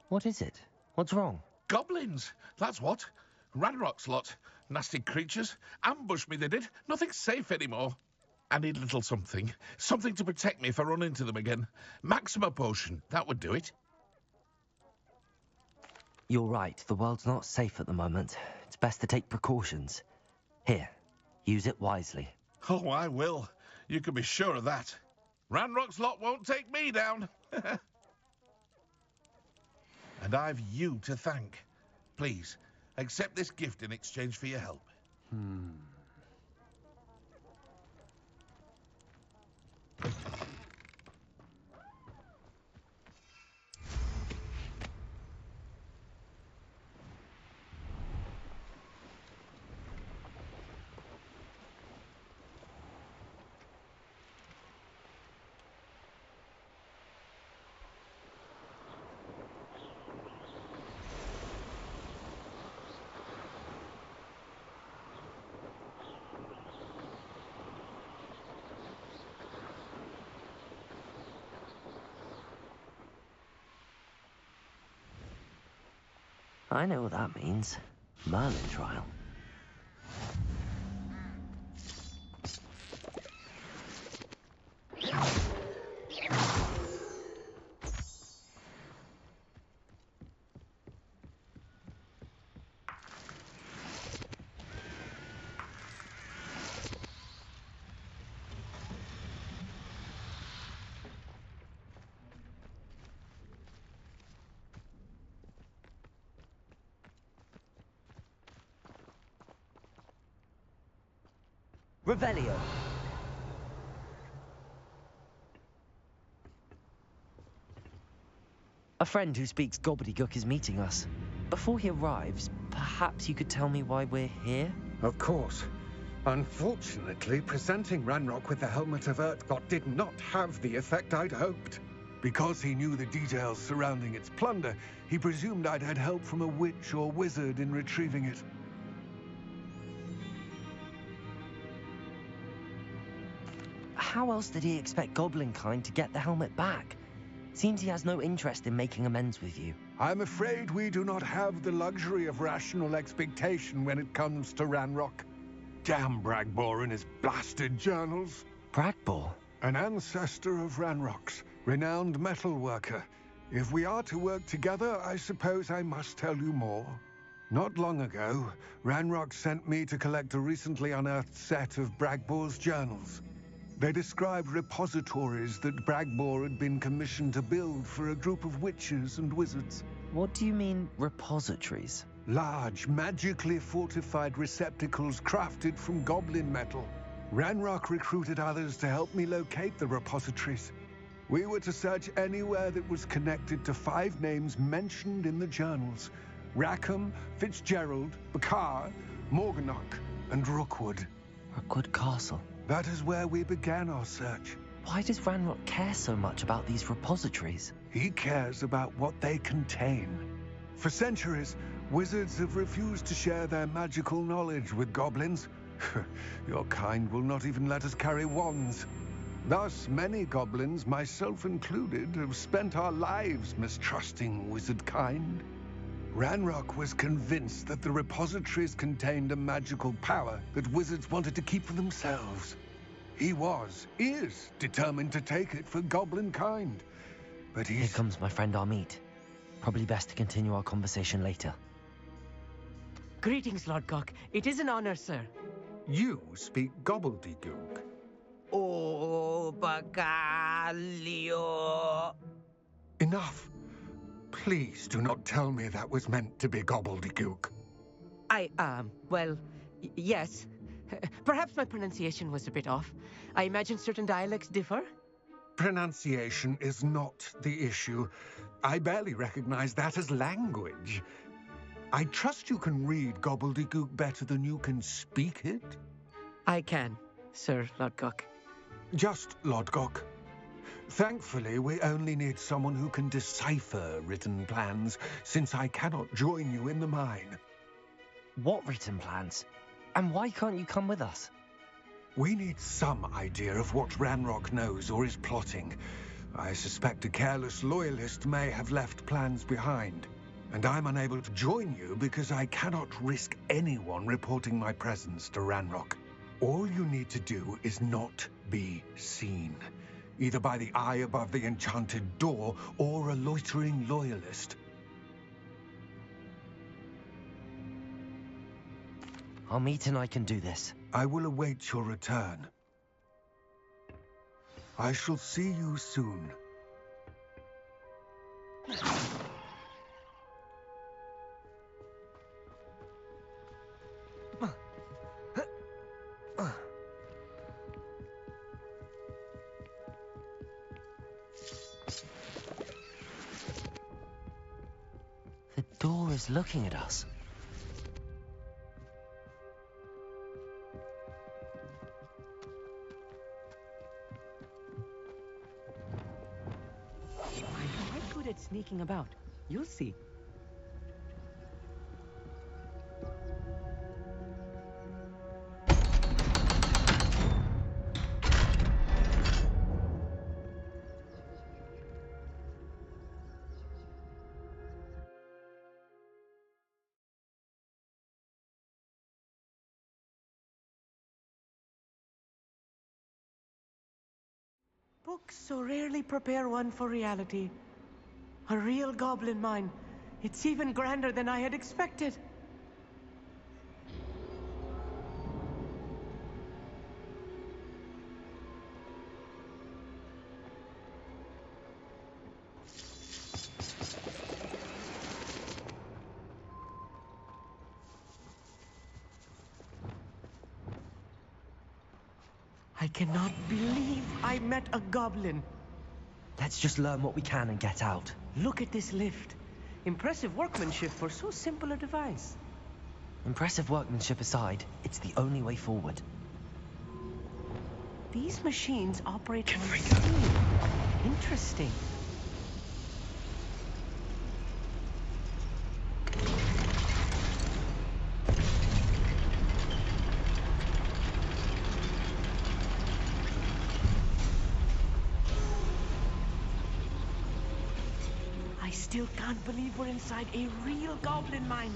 What is it? What's wrong? Goblins, that's what. Ranrock's lot. Nasty creatures. Ambushed me, they did. Nothing safe anymore. I need a little something. Something to protect me if I run into them again. Maxima potion, that would do it. You're right, the world's not safe at the moment. It's best to take precautions. Here, use it wisely. Oh, I will. You can be sure of that. Ranrock's lot won't take me down. And I've you to thank. Please, accept this gift in exchange for your help. I know what that means. Merlin trial. Revelio. A friend who speaks gobbledygook is meeting us. Before he arrives, perhaps you could tell me why we're here? Of course. Unfortunately, presenting Ranrock with the Helmet of Urtkot did not have the effect I'd hoped. Because he knew the details surrounding its plunder, he presumed I'd had help from a witch or wizard in retrieving it. how else did he expect Goblin kind to get the helmet back? Seems he has no interest in making amends with you. I'm afraid we do not have the luxury of rational expectation when it comes to Ranrock. Damn Bragbor and his blasted journals. Bragbor? An ancestor of Ranrock's, renowned metal worker. If we are to work together, I suppose I must tell you more. Not long ago, Ranrock sent me to collect a recently unearthed set of Bragbor's journals. They described repositories that Bragbor had been commissioned to build for a group of witches and wizards. What do you mean, repositories? Large, magically fortified receptacles crafted from goblin metal. Ranrock recruited others to help me locate the repositories. We were to search anywhere that was connected to 5 names mentioned in the journals: Rackham, Fitzgerald, Bakar, Morganach, and Rookwood. Rookwood Castle? That is where we began our search. Why does Ranrock care so much about these repositories? He cares about what they contain. For centuries, wizards have refused to share their magical knowledge with goblins. Your kind will not even let us carry wands. Thus, many goblins, myself included, have spent our lives mistrusting wizard kind. Ranrock was convinced that the repositories contained a magical power that wizards wanted to keep for themselves. He is determined to take it for goblin kind. But Here comes my friend Amit. Probably best to continue our conversation later. Greetings, Lord Cock. It is an honor, sir. You speak gobbledygook. Oh, Bagalio. Enough. Please do not tell me that was meant to be gobbledygook. Yes. Perhaps my pronunciation was a bit off. I imagine certain dialects differ. Pronunciation is not the issue. I barely recognize that as language. I trust you can read gobbledygook better than you can speak it? I can, Sir Lodgok. Just Lodgok. Thankfully, we only need someone who can decipher written plans, since I cannot join you in the mine. What written plans? And why can't you come with us? We need some idea of what Ranrock knows or is plotting. I suspect a careless loyalist may have left plans behind. And I'm unable to join you because I cannot risk anyone reporting my presence to Ranrock. All you need to do is not be seen, either by the eye above the enchanted door or a loitering loyalist. Amit and I can do this. I will await your return. I shall see you soon. The door is looking at us. I'm quite good at sneaking about. You'll see. Books so rarely prepare one for reality. A real goblin mine. It's even grander than I had expected. I cannot believe I met a goblin. Let's just learn what we can and get out. Look at this lift. Impressive workmanship for so simple a device. Impressive workmanship aside, it's the only way forward. These machines operate on steam. Interesting. I still can't believe we're inside a real goblin mine.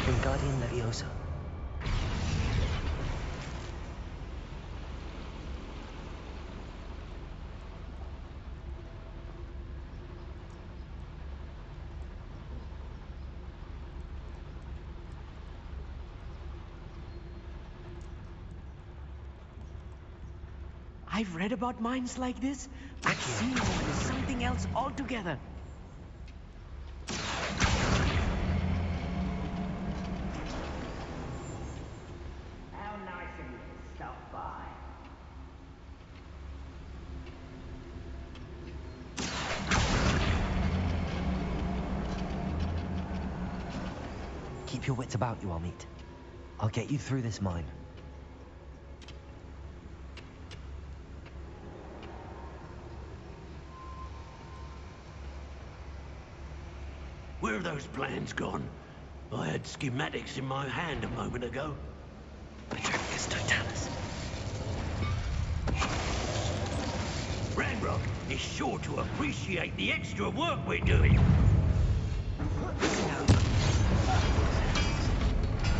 Wingardium Leviosa. I've read about mines like this, but seeing one is something else altogether. How nice of you to stop by. Keep your wits about you, Amit. I'll get you through this mine. Where have those plans gone? I had schematics in my hand a moment ago. Petrificus Totalis. Ranrock is sure to appreciate the extra work we're doing.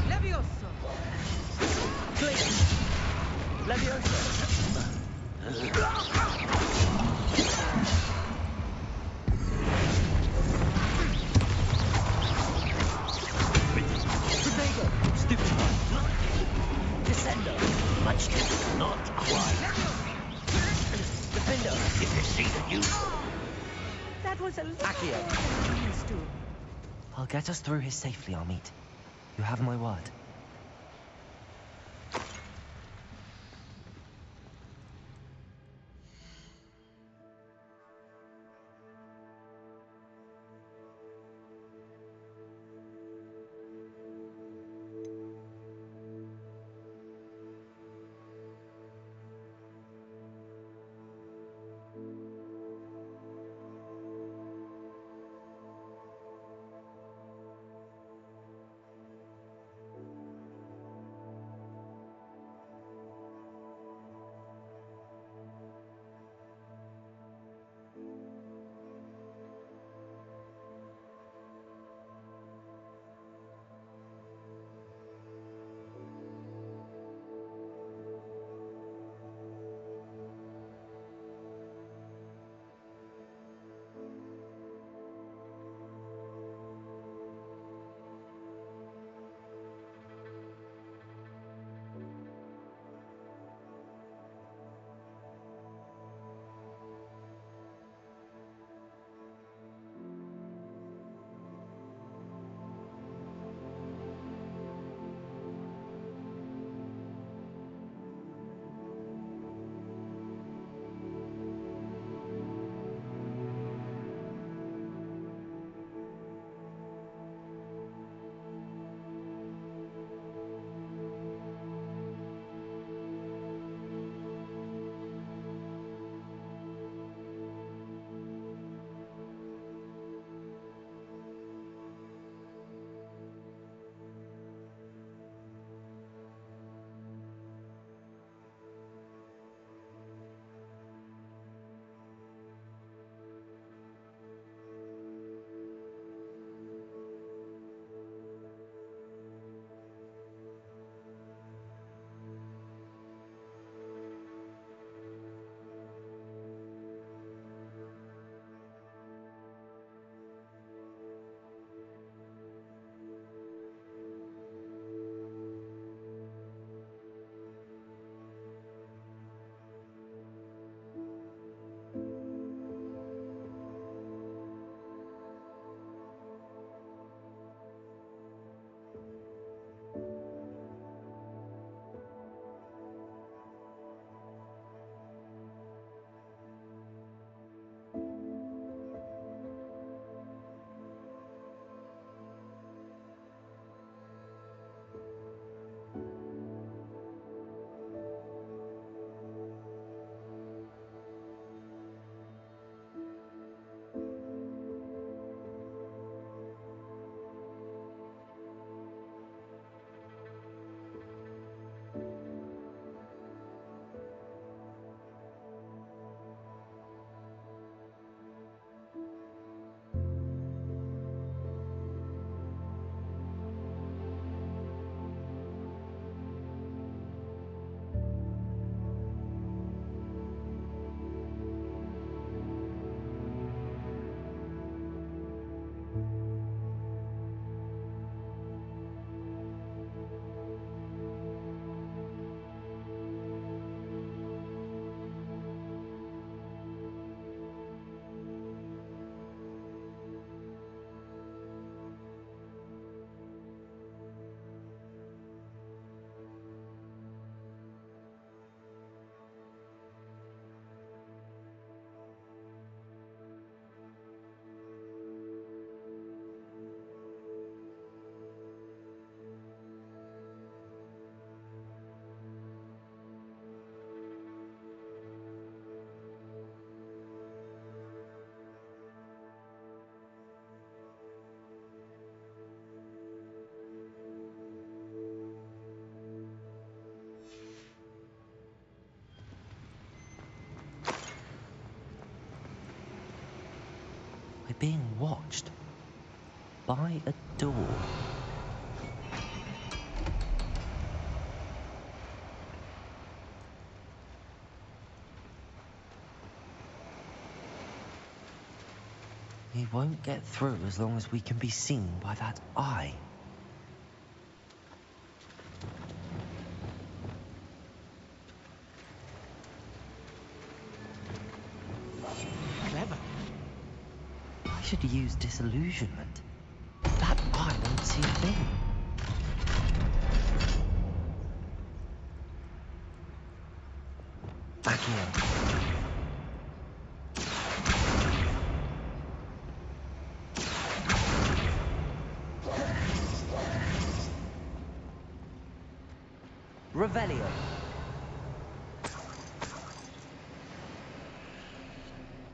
Leviosa! Please! Leviosa! Stupid one. Descendo. Much too not quite. Defender. If you see that you... That was a little Accio. more than I'm used to. I'll get us through here safely, Amit. You have my word. being watched by a door. He won't get through as long as we can be seen by that eye. Clever. I should use disillusionment. That eye won't see a thing. Back here. Revelio.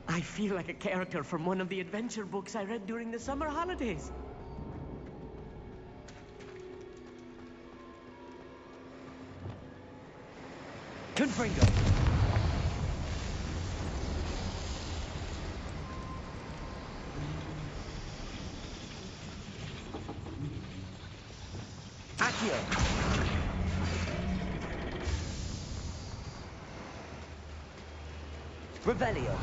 I feel like a character from one of the adventure books I read during the summer holidays. Confringo. Accio. Revelio.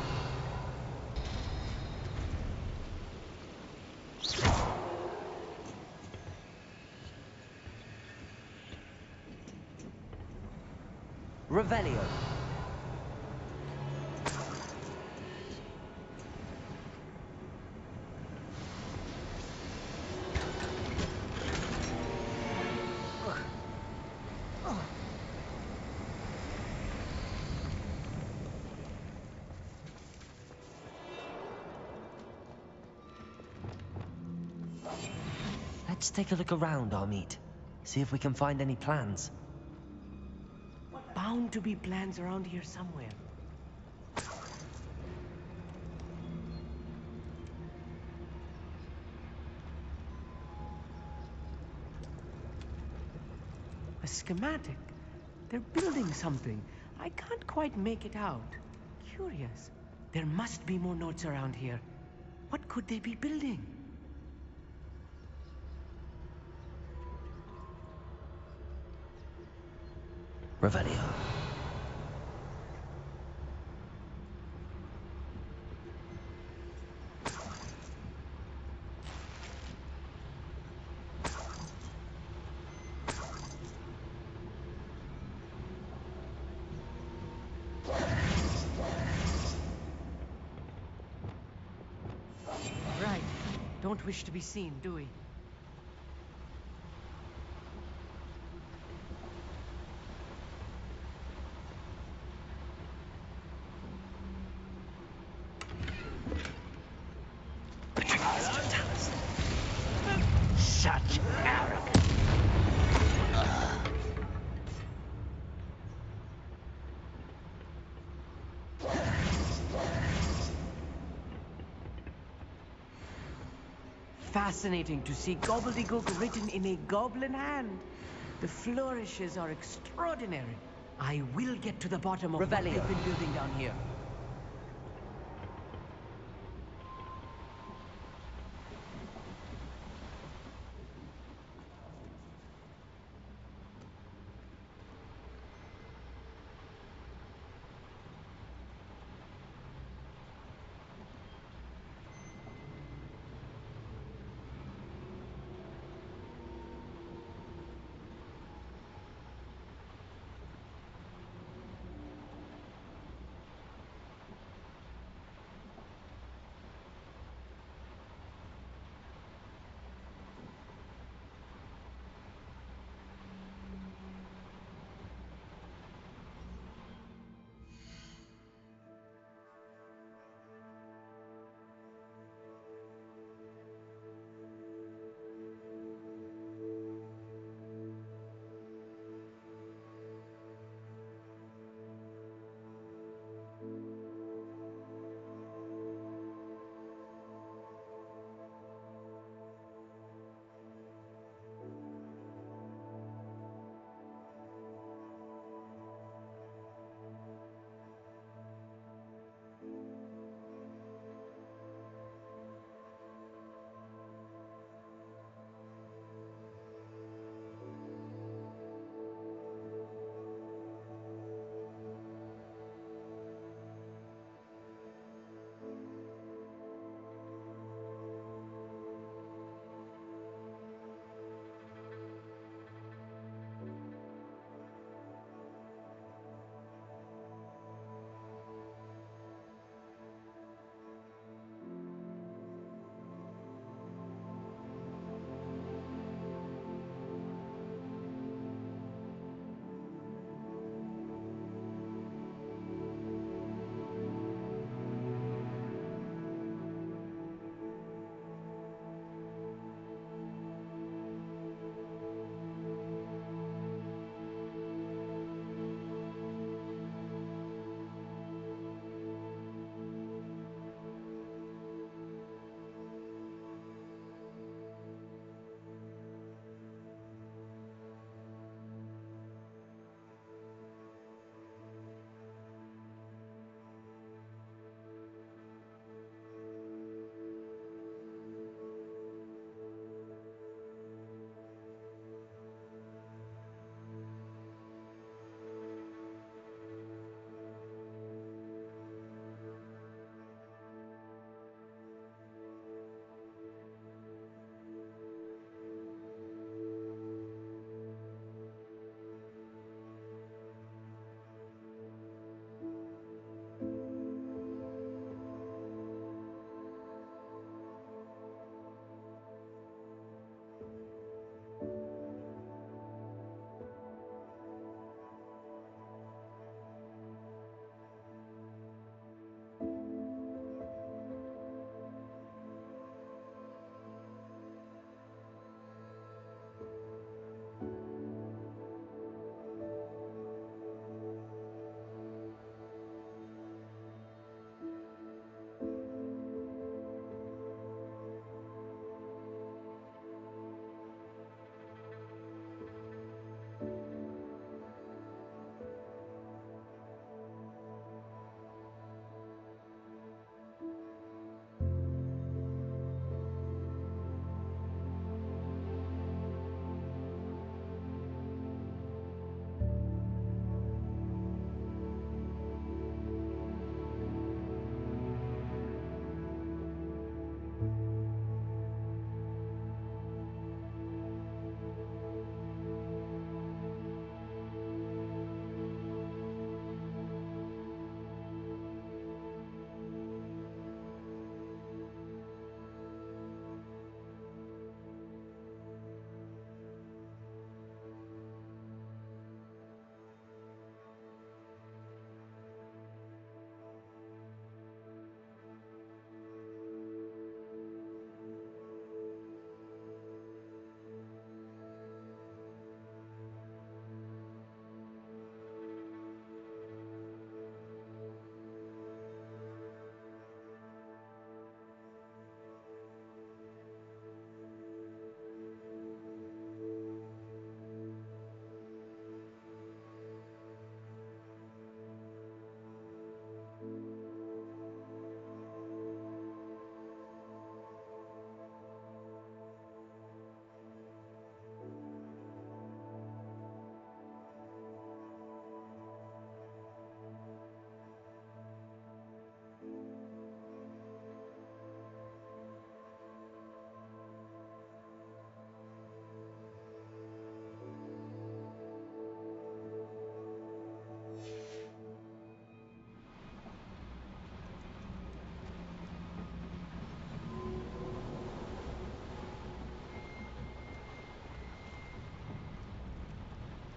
Revelio. Let's take a look around, Amit. See if we can find any plans. Bound to be plans around here somewhere. A schematic. They're building something. I can't quite make it out. Curious. There must be more notes around here. What could they be building? Revelio. Right. Don't wish to be seen, do we? Such arrogance. Fascinating to see gobbledygook written in a goblin hand. The flourishes are extraordinary. I will get to the bottom of what they've been building down here.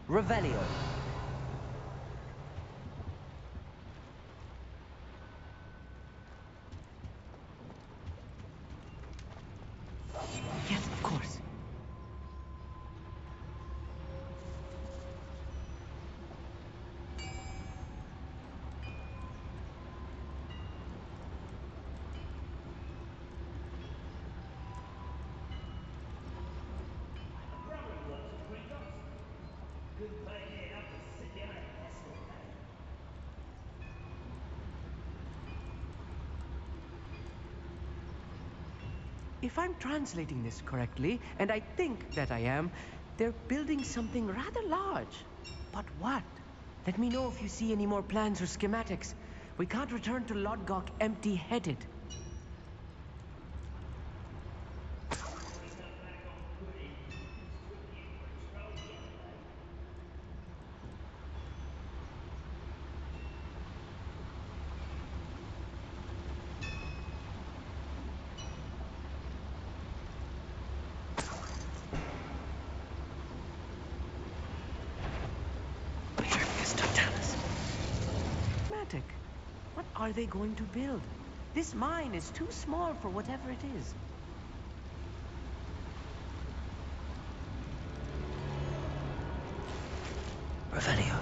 Revelio. Yes, of course. If I'm translating this correctly, and I think that I am, they're building something rather large. But what? Let me know if you see any more plans or schematics. We can't return to Lodgok empty-headed. What are they going to build? This mine is too small for whatever it is. Revelio.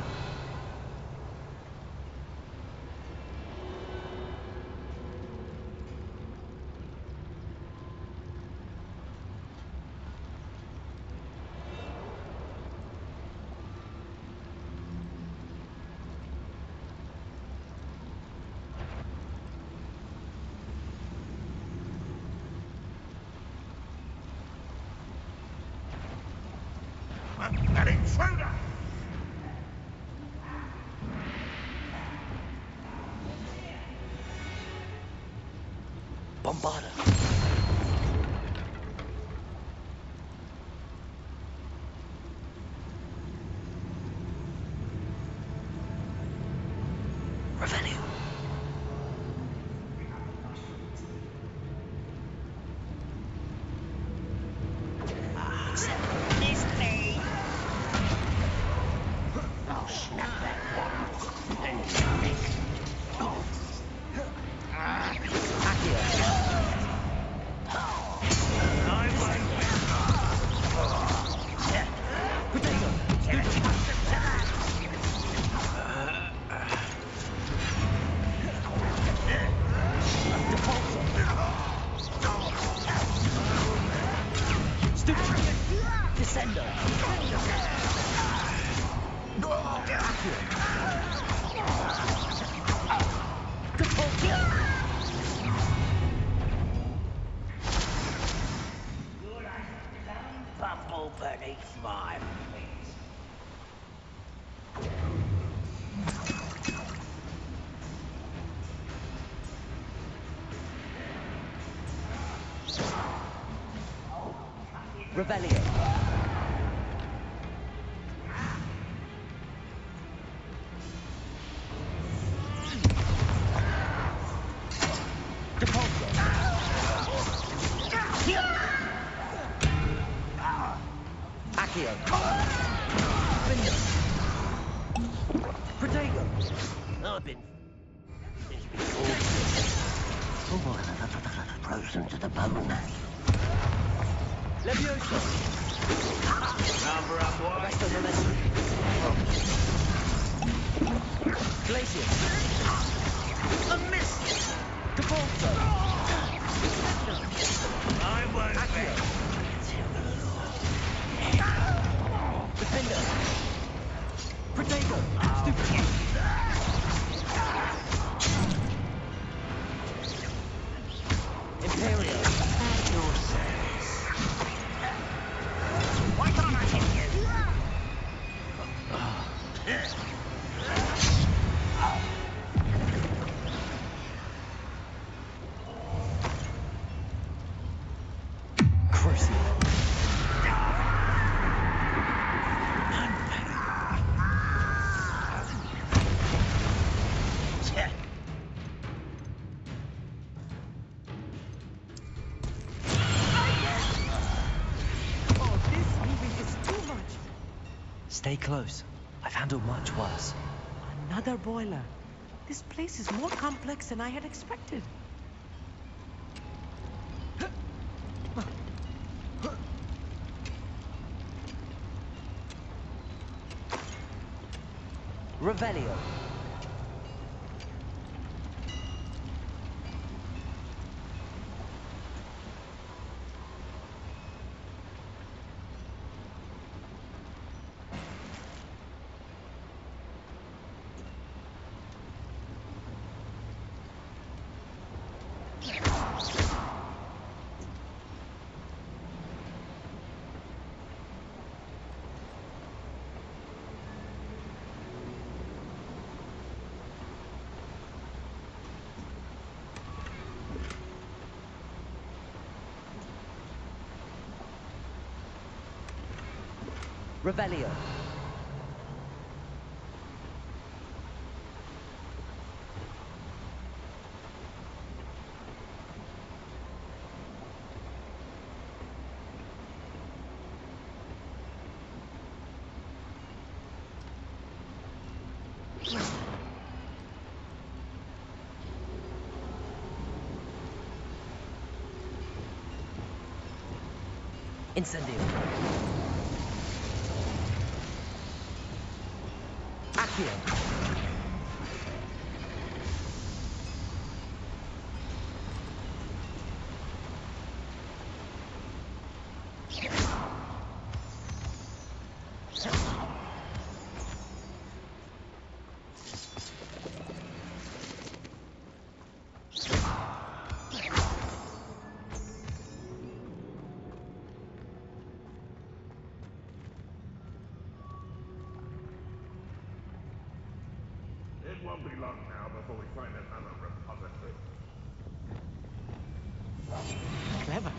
An intruder! Bombarda. Revelio. Missed me! I'll snap that one and stick. Descender. Puffle beneath my feet. Revelio. Accio. Protego. I've been finished before. Frozen to the bone. Leviosa. Number up wide. Arresto momentum. Glacier. A miss! Capulso. I won't Accio. Defender. Protego. Stupid. Imperial. Why can't I hit you? Crucible. Stay close. I've handled much worse. Another boiler. This place is more complex than I had expected. Revelio. Revelio. Incendio. Accio. It won't be long now before we find another repository. Clever.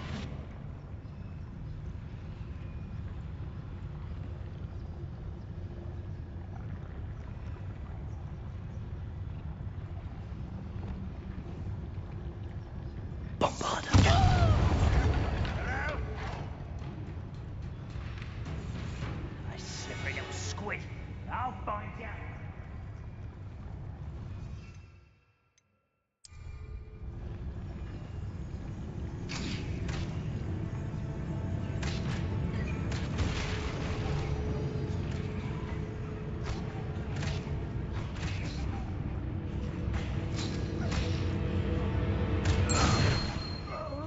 I slippery little squid. I'll find you.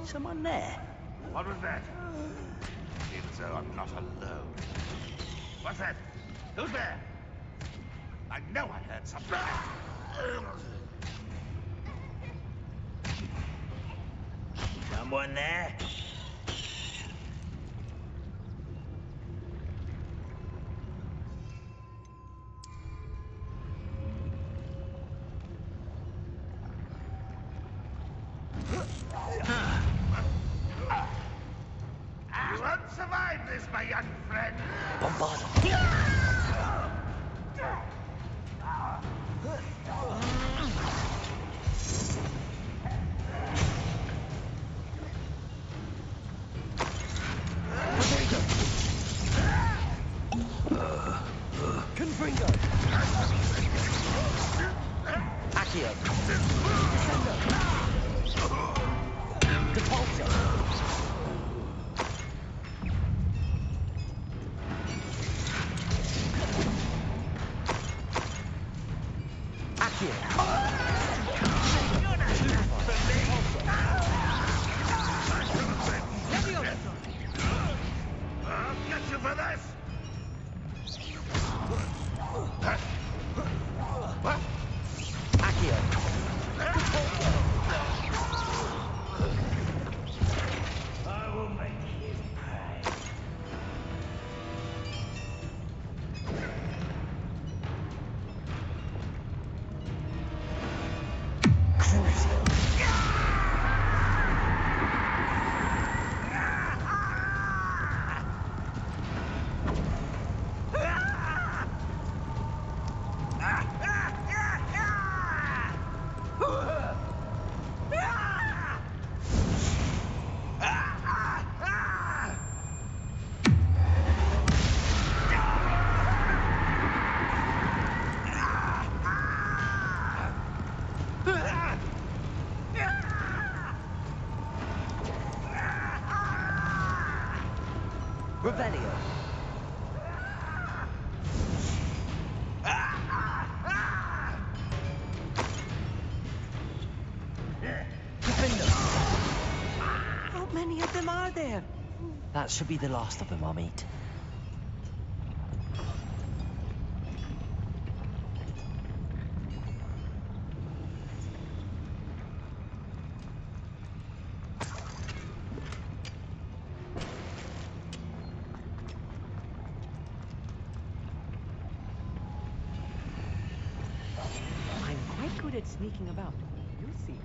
Someone there? What was that? Seems as though I'm not alone. What's that? Who's there? I know I heard something. Someone there? You won't survive this, my young friend. Bombarda. Confringo. Accio. Depulso. Accio. I'll get you for this. What? Accio. I will make you pay. Revelio. How many of them are there? That should be the last of them I'll meet. I'm quite good at sneaking about. You'll see.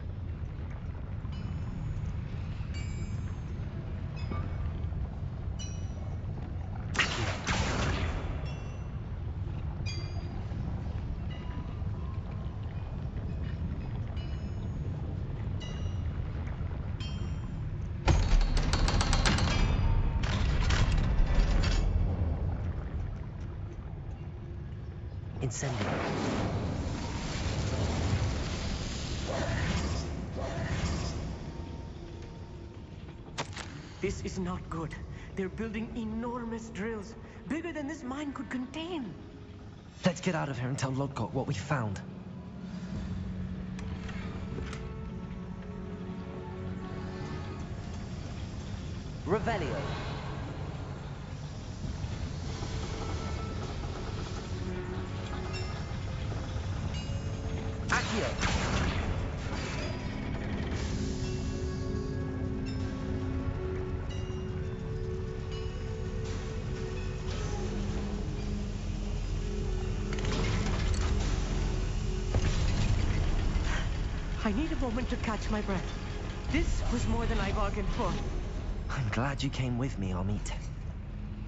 Incendio. This is not good. They're building enormous drills, bigger than this mine could contain. Let's get out of here and tell Lodgott what we found. Revelio. Accio. I need a moment to catch my breath. This was more than I bargained for. I'm glad you came with me, Amit.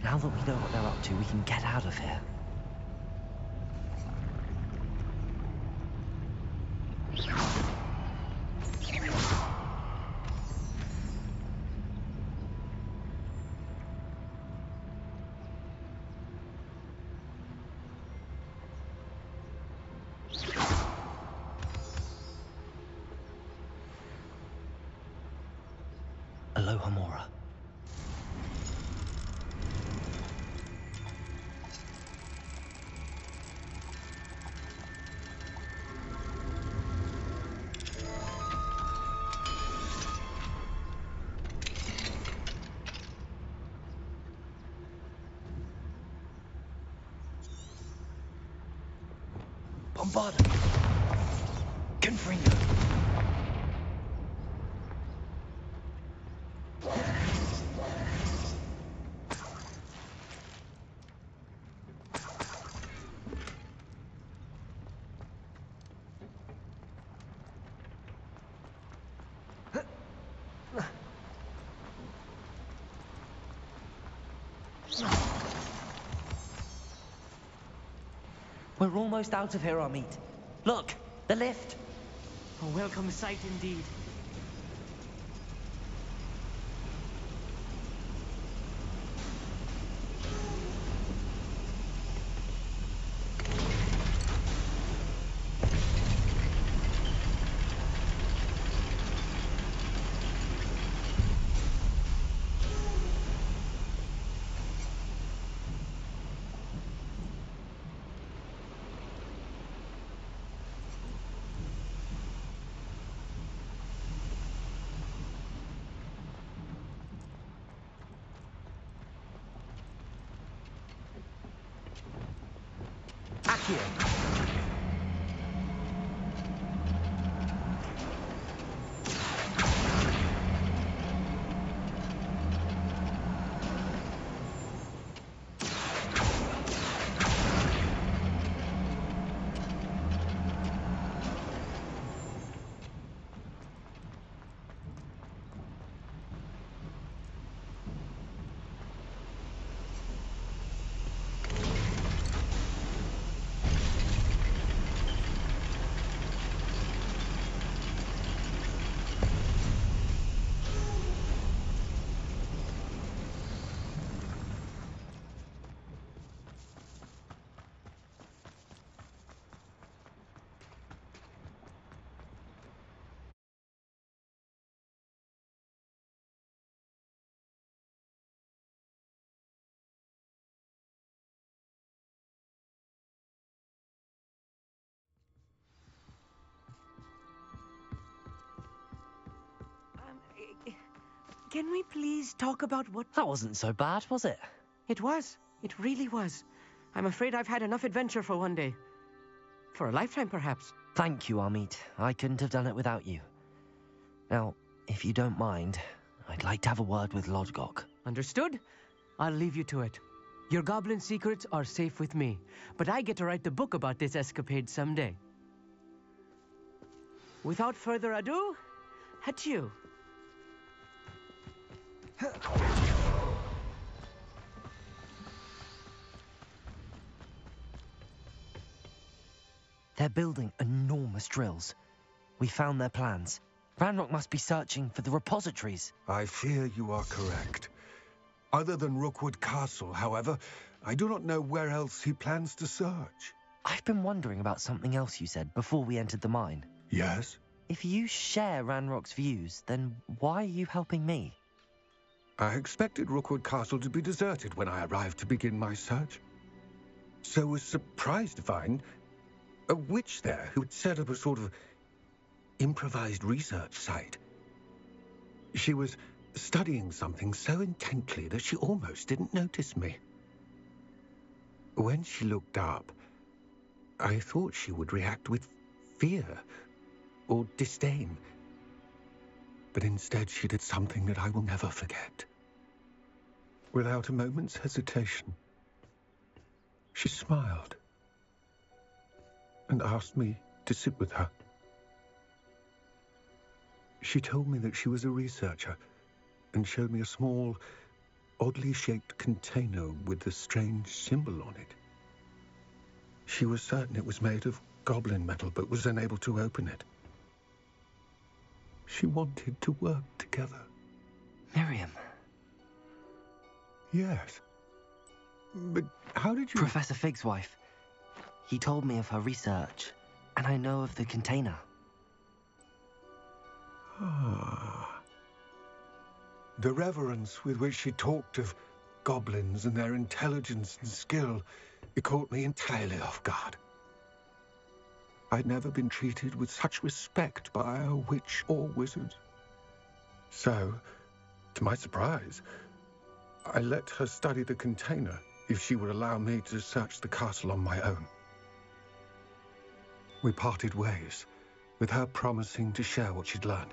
Now that we know what they're up to, we can get out of here. Aloha Mora. Bombarda. Confringo. We're almost out of here, Amit. Look, the lift. A welcome sight indeed. Accio. Can we please talk about what... That wasn't so bad, was it? It was. It really was. I'm afraid I've had enough adventure for one day. For a lifetime, perhaps. Thank you, Amit. I couldn't have done it without you. Now, if you don't mind, I'd like to have a word with Lodgok. Understood? I'll leave you to it. Your goblin secrets are safe with me, but I get to write the book about this escapade someday. Without further ado, adieu. They're building enormous drills. We found their plans. Ranrock must be searching for the repositories. I fear you are correct. Other than Rookwood Castle, however, I do not know where else he plans to search. I've been wondering about something else you said before we entered the mine. Yes? If you share Ranrock's views, then why are you helping me? I expected Rookwood Castle to be deserted when I arrived to begin my search. So was surprised to find a witch there who had set up a sort of improvised research site. She was studying something so intently that she almost didn't notice me. When she looked up, I thought she would react with fear or disdain. But instead she did something that I will never forget. Without a moment's hesitation, she smiled and asked me to sit with her. She told me that she was a researcher and showed me a small, oddly shaped container with a strange symbol on it. She was certain it was made of goblin metal, but was unable to open it. She wanted to work together. Miriam. Yes. But how did you... Professor Fig's wife. He told me of her research, and I know of the container. Ah. The reverence with which she talked of goblins and their intelligence and skill, it caught me entirely off guard. I'd never been treated with such respect by a witch or wizard. So, to my surprise, I let her study the container if she would allow me to search the castle on my own. We parted ways, with her promising to share what she'd learned.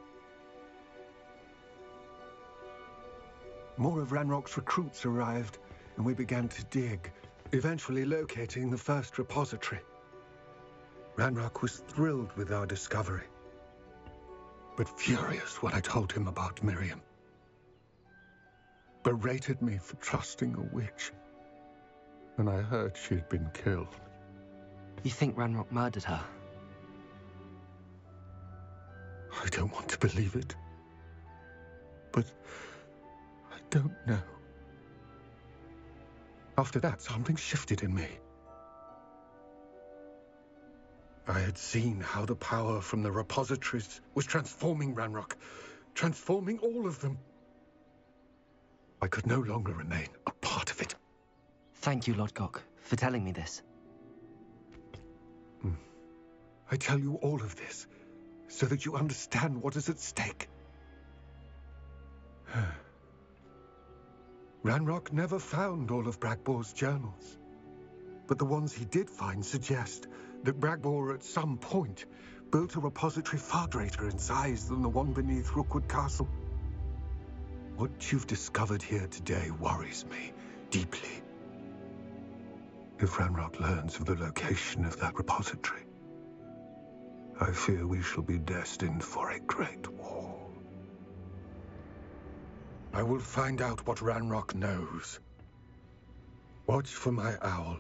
More of Ranrock's recruits arrived, and we began to dig, eventually locating the first repository. Ranrock was thrilled with our discovery, but furious when I told him about Miriam. Berated me for trusting a witch, and I heard she had been killed. You think Ranrock murdered her? I don't want to believe it, but I don't know. After that, something shifted in me. I had seen how the power from the repositories was transforming Ranrock, transforming all of them. I could no longer remain a part of it. Thank you, Lodgok, for telling me this. I tell you all of this so that you understand what is at stake. Ranrock never found all of Bragbor's journals, but the ones he did find suggest that Bragbor at some point built a repository far greater in size than the one beneath Rookwood Castle. What you've discovered here today worries me deeply. If Ranrock learns of the location of that repository, I fear we shall be destined for a great war. I will find out what Ranrock knows. Watch for my owl.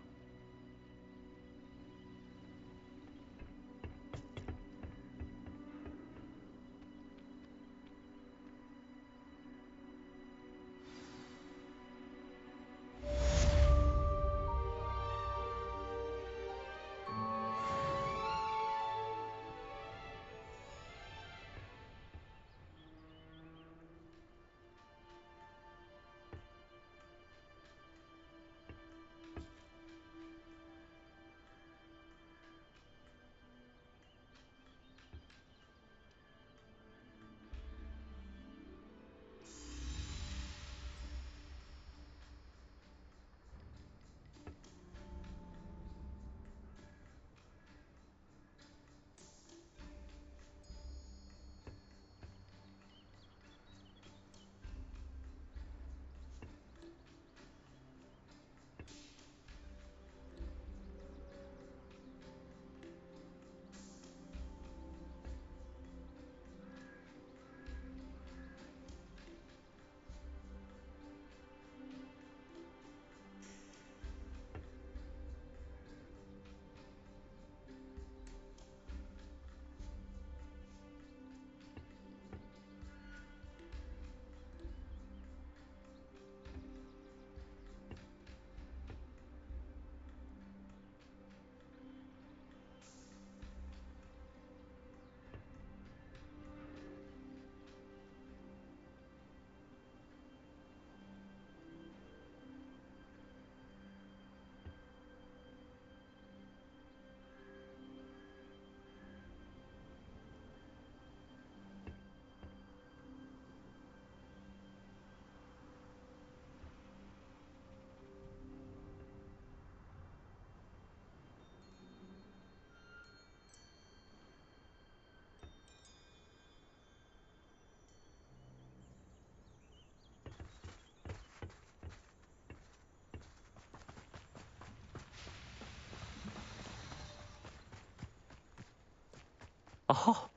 Oh,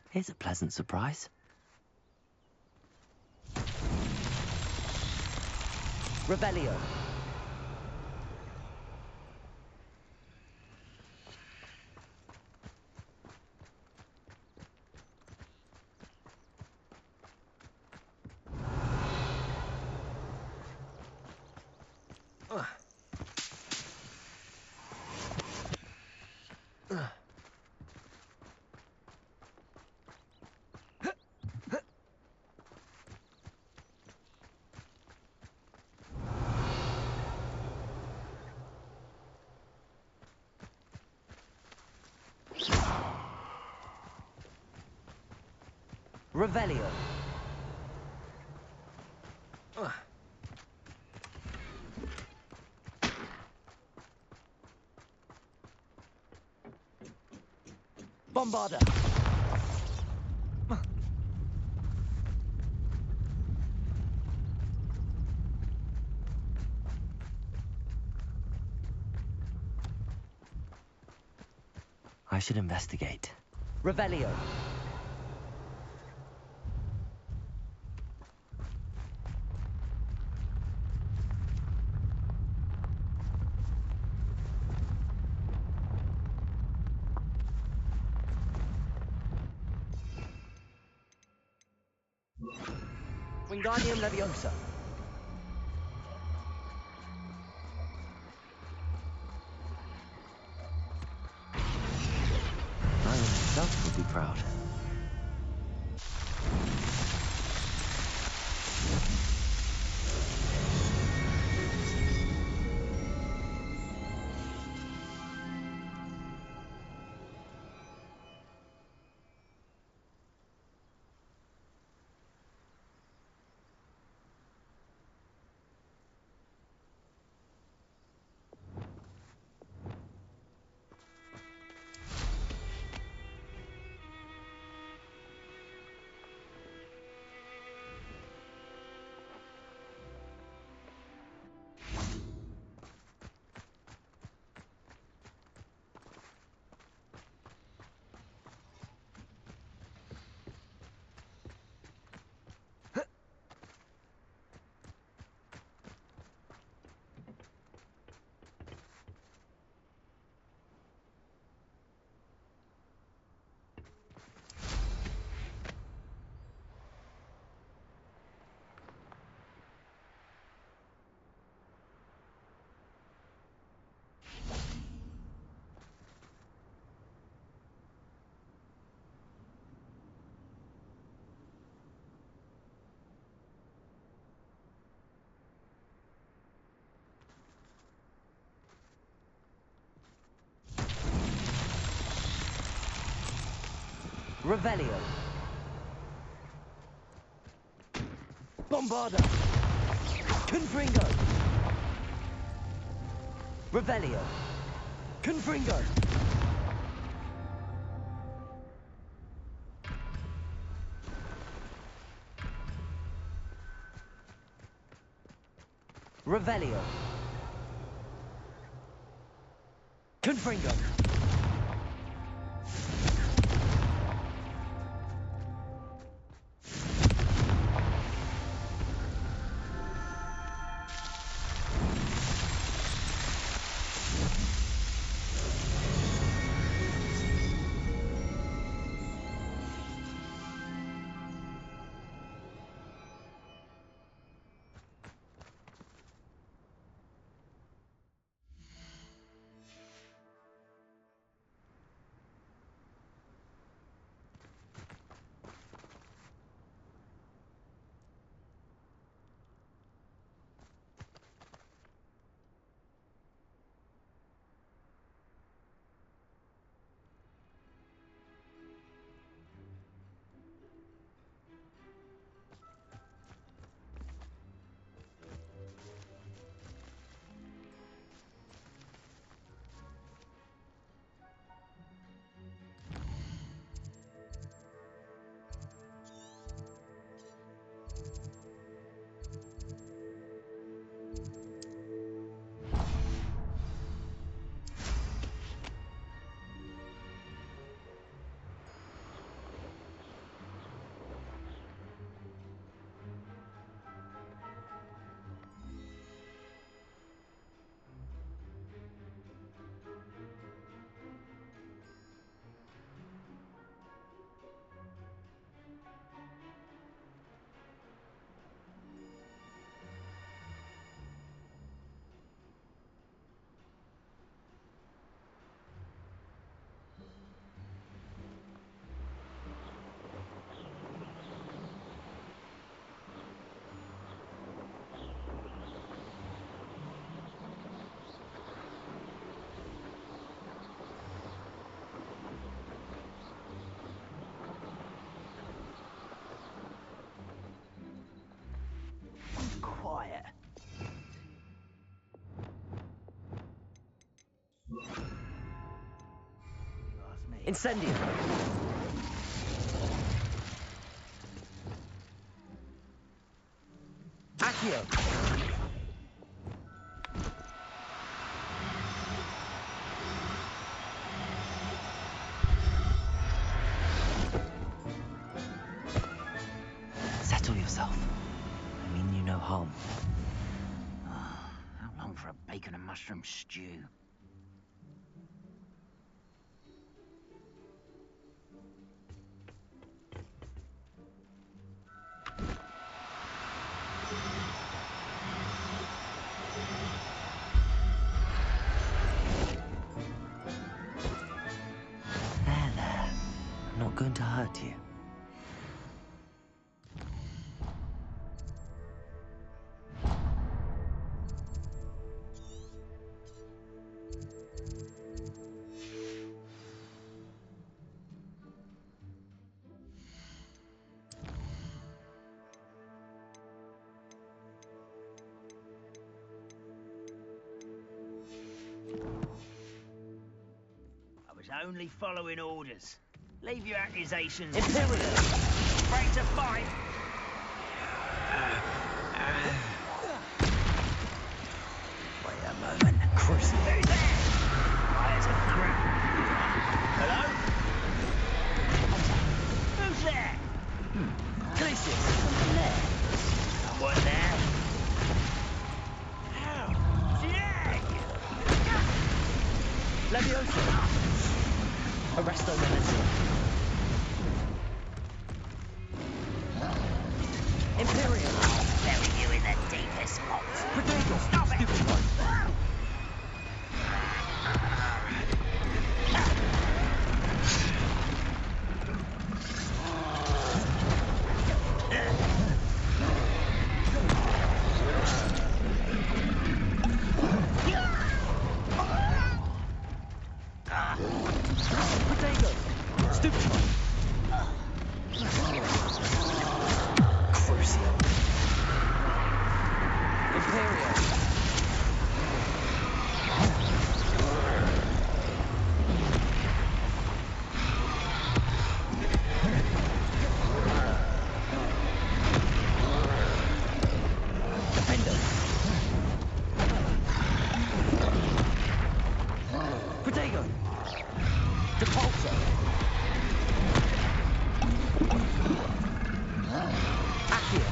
here's a pleasant surprise. Revelio. Revelio. Bombarda. I should investigate. Revelio. Wingardium Leviosa. I myself will be proud. Revelio. Bombarda. Confringo. Revelio. Confringo. Revelio. Confringo. Incendio. Accio. Settle yourself. I mean you no harm. How long for a bacon and mushroom stew? There. I'm not going to hurt you. I was only following orders. Leave your accusations. Imperial! Break to fight! Wait a moment. Crucible. Who's there? Wires of crap. Hello? Who's there? Glacius, someone there. Someone there? Ow! Jag! Levioso. Arresto Menace. Imperial. Bury you in the deepest spots. Protego. Stop it! Stupid one. Protego. Stupid one. Crucial. Imperial. Defender. Protego. Depulso. Accio.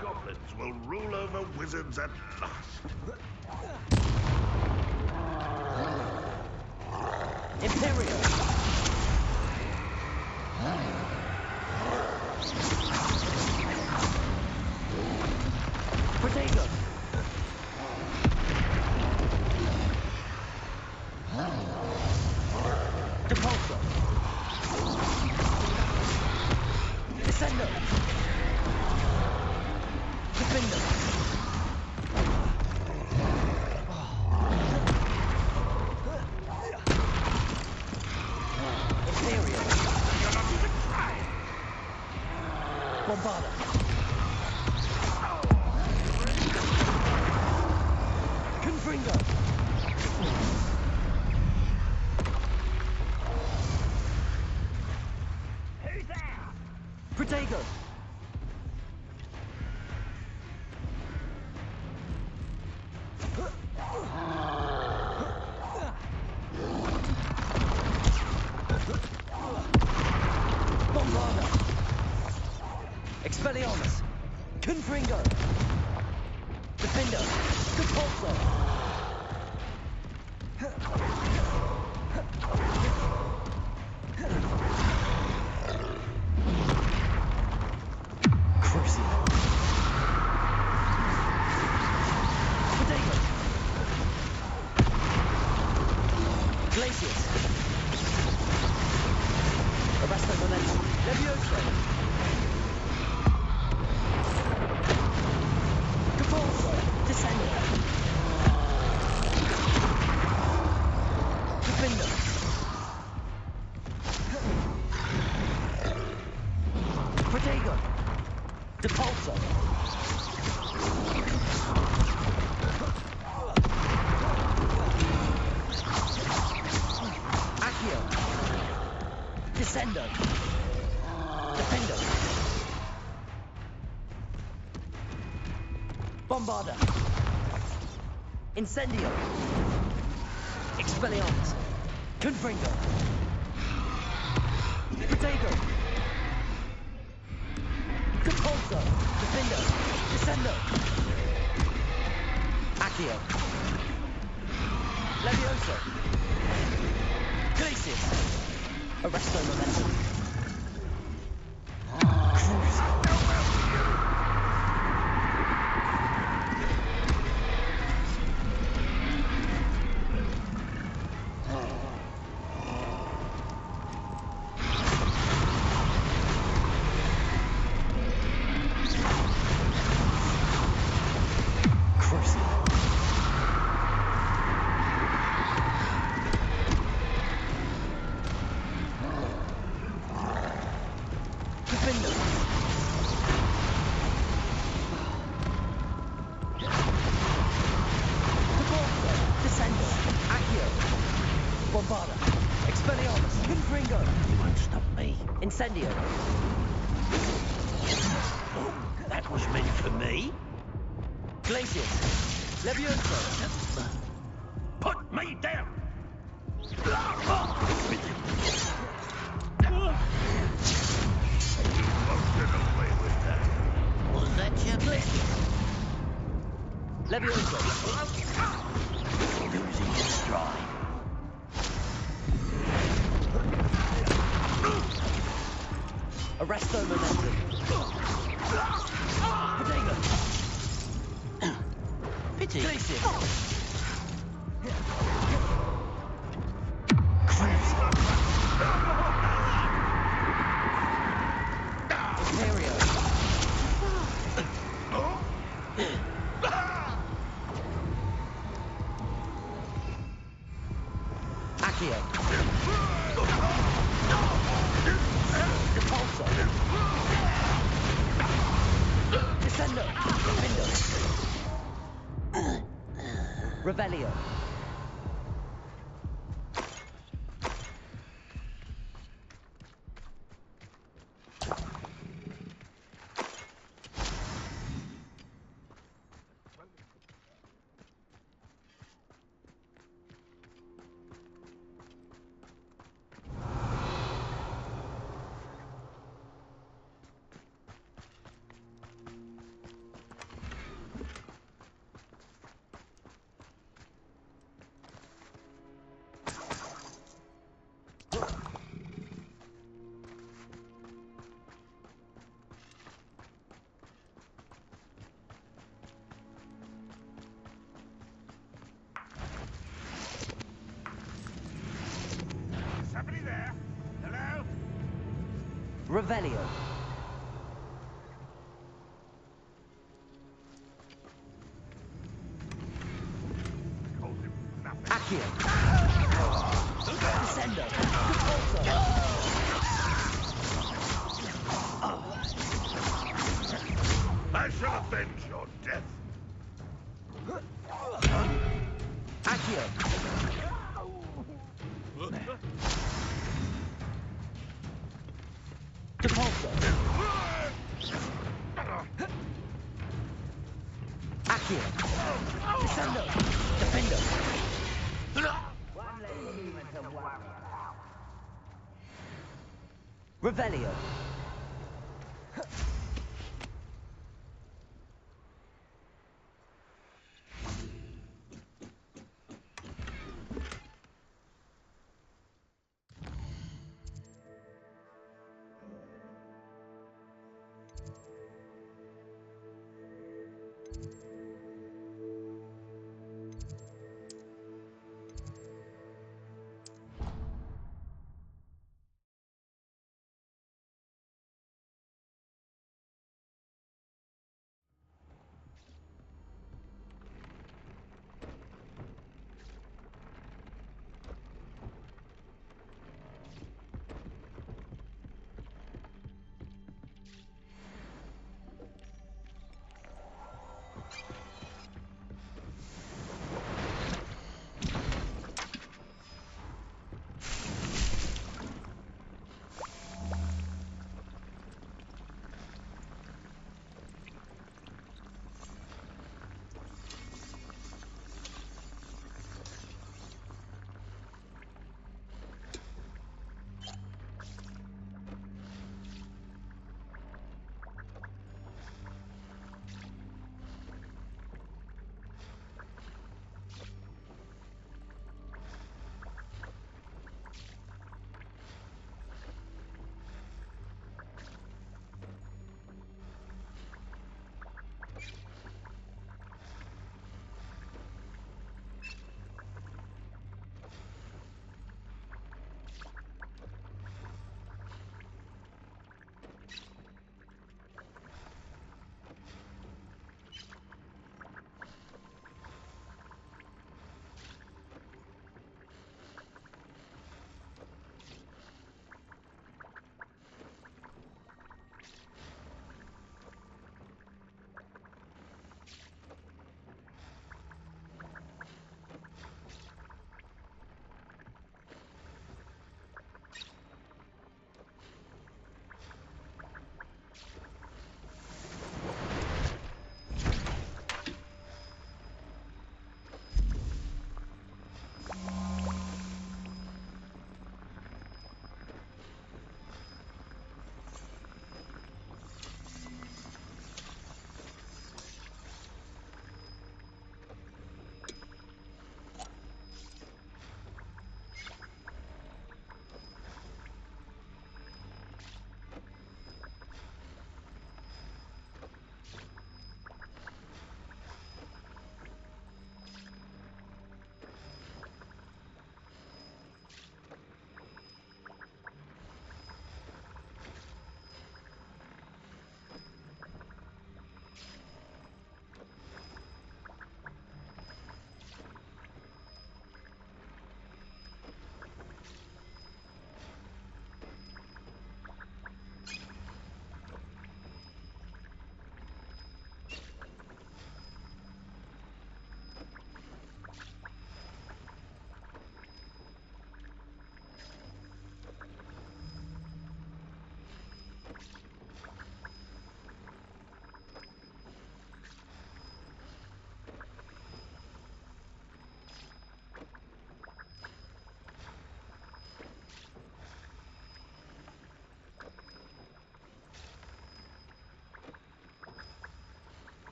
Goblins will rule over wizards at last. Imperial. Protego. Depulso. Descendo. Defender. Imperial. You're not even trying. Bombarda. Confringo. Who's there? Protego. Bombarda. Expelliarmus. Confringo. Defender. Depulso. Crucial. Protego. Glacius. Arresto Momentum. Levioso. Depulso. Descendo. Defender. Depulso. Accio. Descendo. Defendo. Bombarda. Incendio. Expelliarmus. Confringo. Protego. Depulso. Defendo. Descendo. Accio. Levioso. Glacius. Arresto momentum. Bombarda. Expelliarmus. Confringo. You won't stop me. Incendio. Oh, that was meant for me. Glacius. Levioso. Put me down. You won't get away with that. Was that your Glacius? Levioso. Losing your stride. Arresto momentum. Protego. Pity. Glacius. Imperio. Accio. Depulso. Descendo. Defendo. Revelio. Somebody there? Hello? Revelio. Accio. Descendo. Depulso. I shall avenge your death. Accio. Depulso. Accio. Descendo. Defendo. Revelio.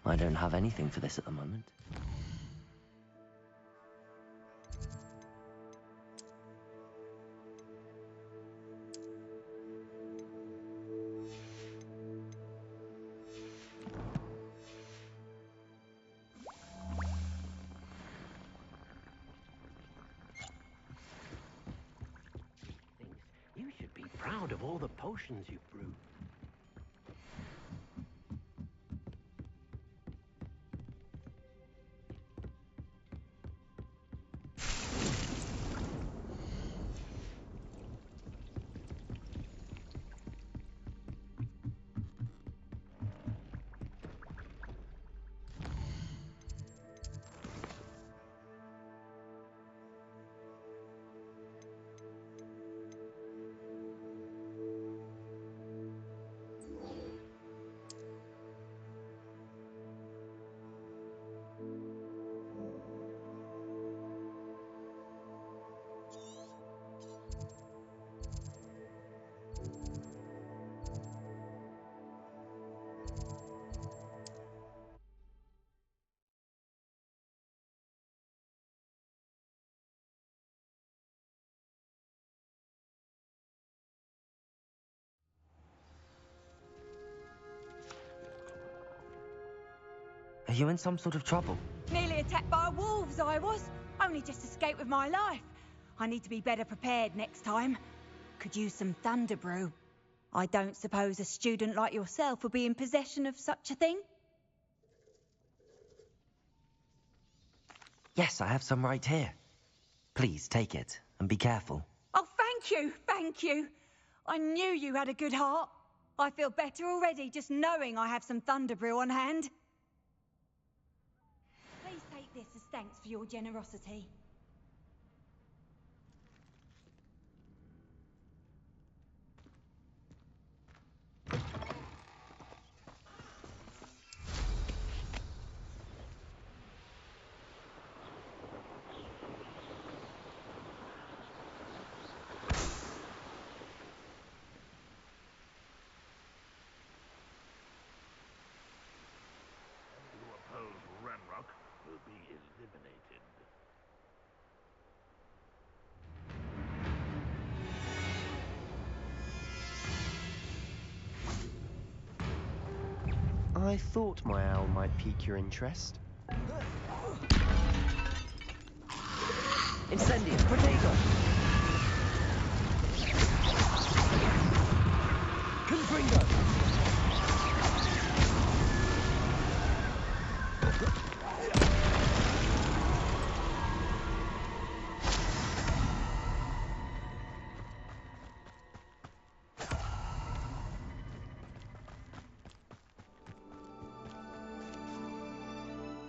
I don't have anything for this at the moment. You should be proud of all the potions you've brewed. Are you in some sort of trouble? Nearly attacked by wolves, I was. Only just escaped with my life. I need to be better prepared next time. Could use some thunder brew. I don't suppose a student like yourself would be in possession of such a thing? Yes, I have some right here. Please take it and be careful. Oh, thank you, thank you. I knew you had a good heart. I feel better already just knowing I have some thunder brew on hand. Please take this as thanks for your generosity. Who oppose Ranrock will be eliminated. I thought my owl might pique your interest. Incendius, Protego! Confringo!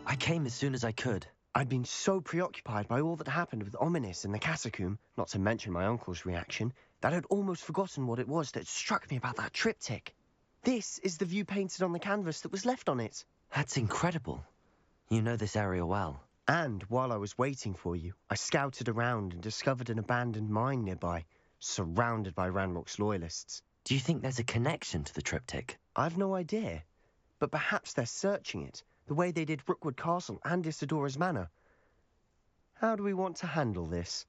I came as soon as I could. I'd been so preoccupied by all that happened with Ominis in the catacomb, not to mention my uncle's reaction, that I'd almost forgotten what it was that struck me about that triptych. This is the view painted on the canvas that was left on it. That's incredible. You know this area well. And while I was waiting for you, I scouted around and discovered an abandoned mine nearby, surrounded by Ranrock's loyalists. Do you think there's a connection to the triptych? I've no idea, but perhaps they're searching it, the way they did Rookwood Castle and Isidora's Manor. How do we want to handle this?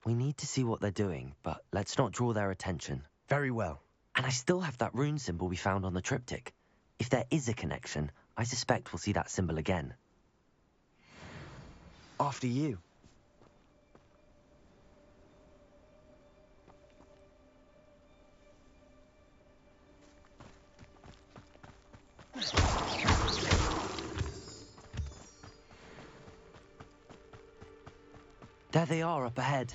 We need to see what they're doing, but let's not draw their attention. Very well. And I still have that rune symbol we found on the triptych. If there is a connection, I suspect we'll see that symbol again. After you. There they are up ahead.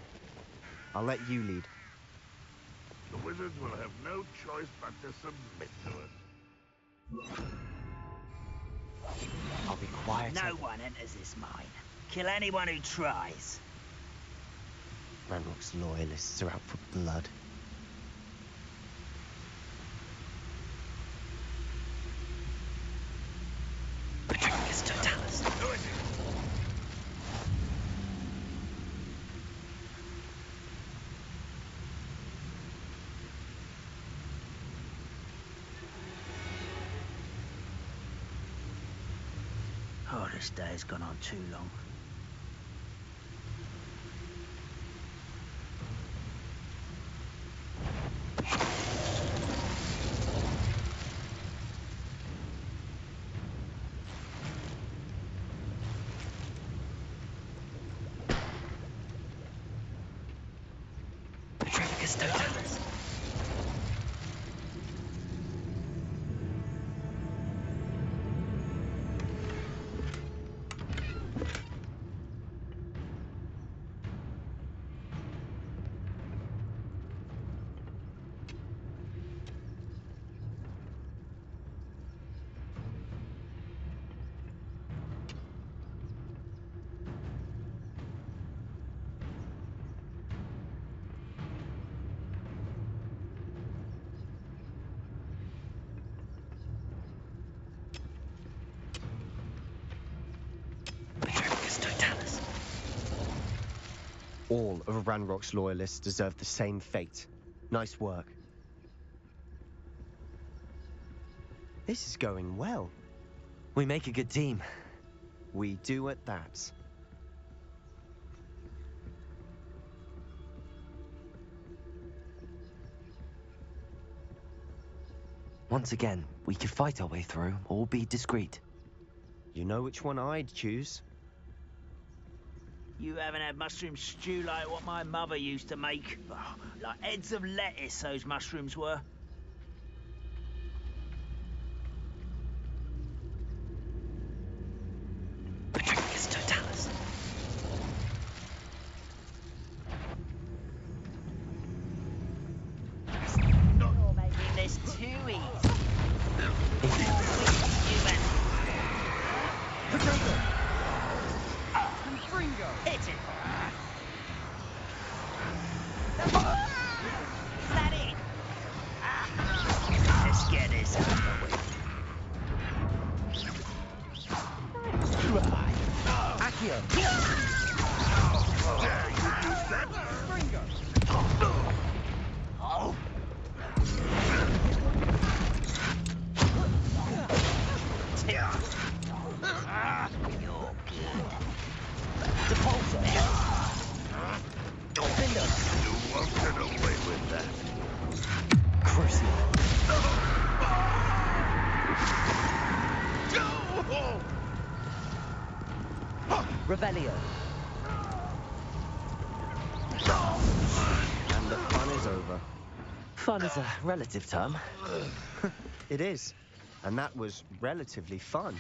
I'll let you lead. The wizards will have no choice but to submit to us. I'll be quiet. No one enters this mine. Kill anyone who tries. Ranrock's loyalists are out for blood. Patringus Totalis. This day has gone on too long. All of Ranrock's loyalists deserve the same fate. Nice work. This is going well. We make a good team. We do at that. Once again, we could fight our way through or be discreet. You know which one I'd choose? You haven't had mushroom stew like what my mother used to make. Oh, like heads of lettuce, those mushrooms were. Patricius Totalis. You're making this too easy. Hit it! Is that it? Let's get this over with. Try. Accio. Oh. You're good. Depulsor. You won't get away with that. Crucial. Revelio. And the fun is over. Fun is a relative term. It is. And that was relatively fun.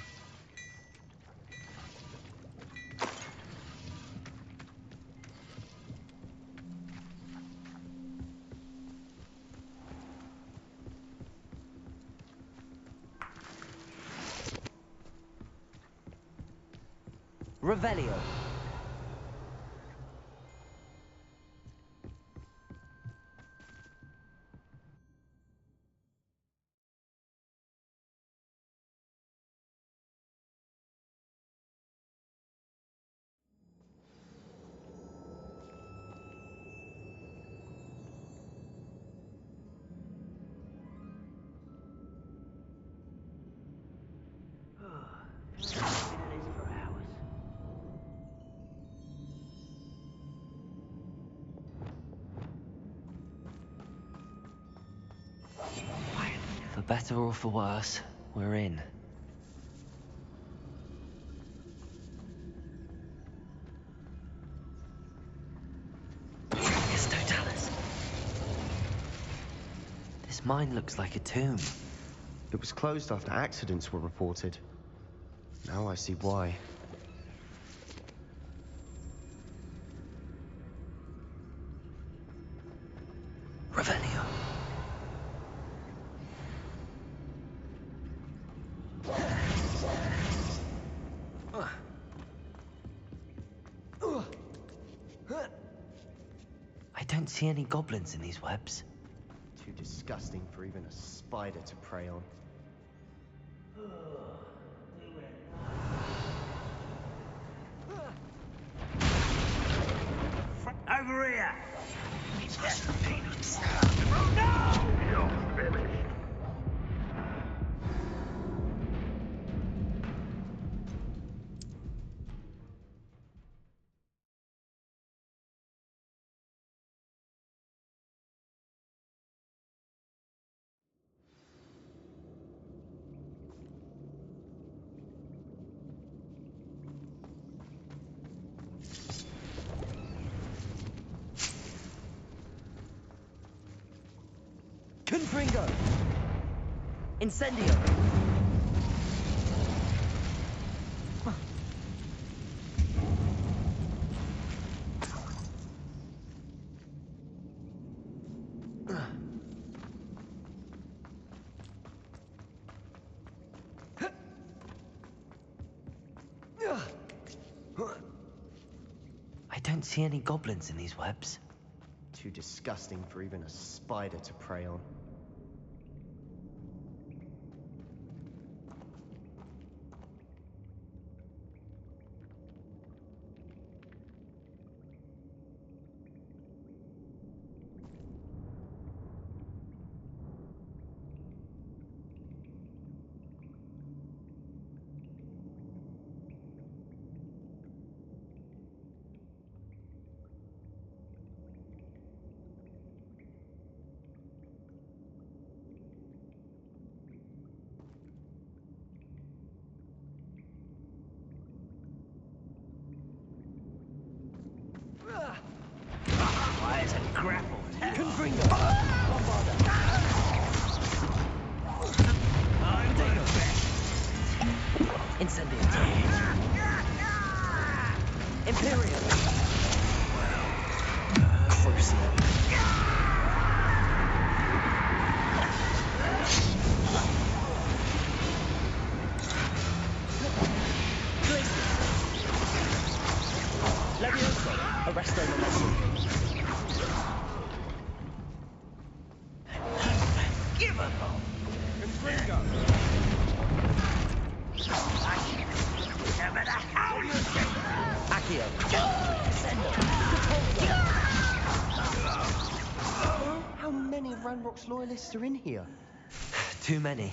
Revelio. For better or for worse, we're in. Patricius Totalis. This mine looks like a tomb. It was closed after accidents were reported. Now I see why. Revelio. I don't see any goblins in these webs. Too disgusting for even a spider to prey on. Over here! You're finished. Confringo! Incendio! I don't see any goblins in these webs. Too disgusting for even a spider to prey on. Why is it grappled? Confringo! Bombarda! I'm the best. Incendio! Imperial! Crucible! Levioso! Arresto momentum! Unforgivable! Confringo! Never the hell you think! Accio! How many of Ranrock's loyalists are in here? Too many.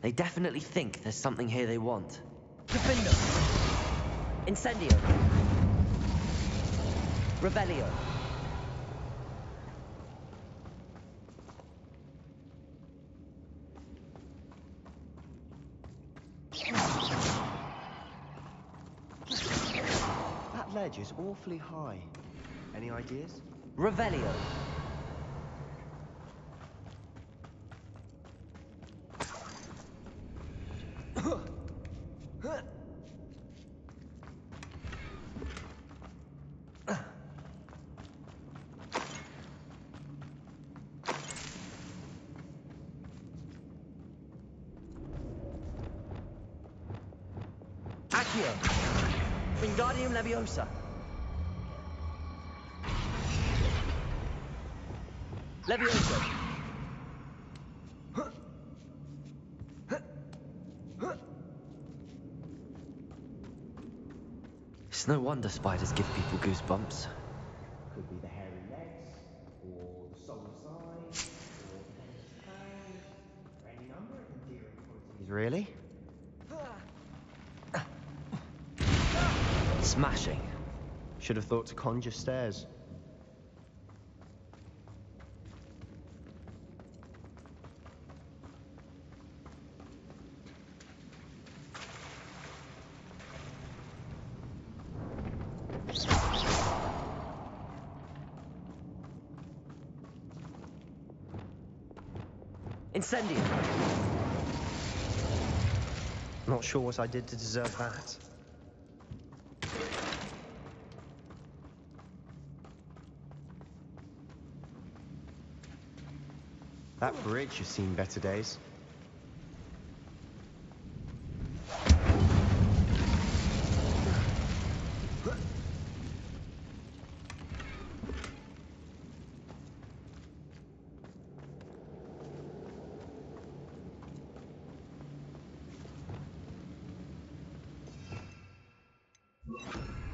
They definitely think there's something here they want. Defendo! Incendio! Rebellio! That ledge is awfully high. Any ideas? Revelio! Accio! Wingardium Leviosa! Leviosa! It's no wonder spiders give people goosebumps. Could be the hairy legs, or the soulless eyes, or the venomous fangs, or any number of endearing qualities, really. Smashing. Should have thought to conjure stairs. Incendio! Not sure what I did to deserve that. That bridge has seen better days.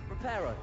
Reparo!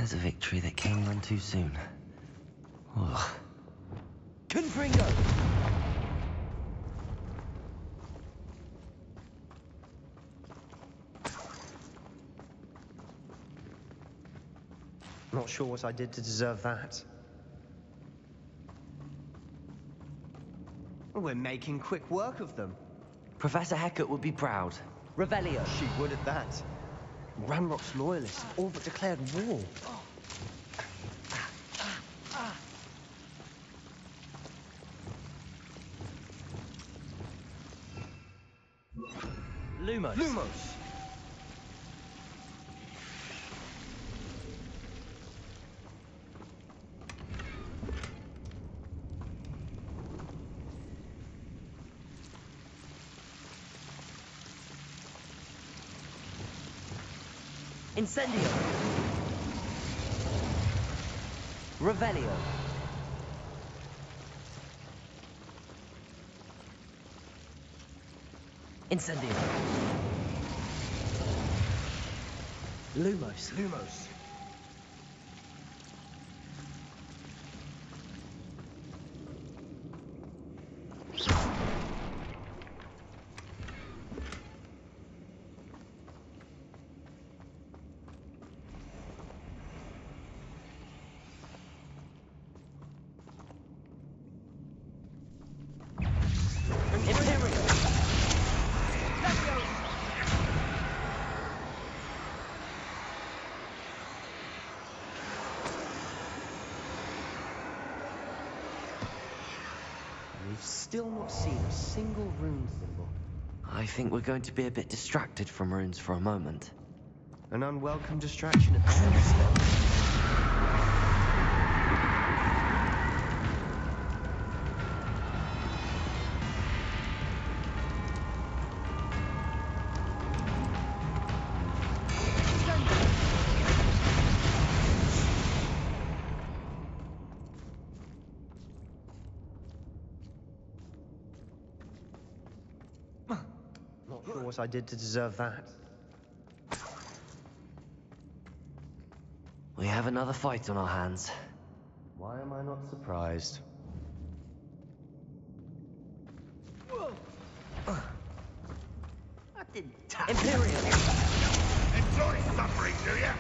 There's a victory that came none too soon. Ugh. Confringo! Not sure what I did to deserve that. We're making quick work of them. Professor Hecat would be proud. Revelio! She would at that. Ranrock's loyalists have all but declared war. Lumos! Lumos! Incendio! Revelio! Incendio! Lumos! Lumos! We've still not seen a single rune symbol. I think we're going to be a bit distracted from runes for a moment. An unwelcome distraction at best. Not sure what I did to deserve that. We have another fight on our hands. Why am I not surprised? I didn't touch Imperial! Enjoy suffering, do you?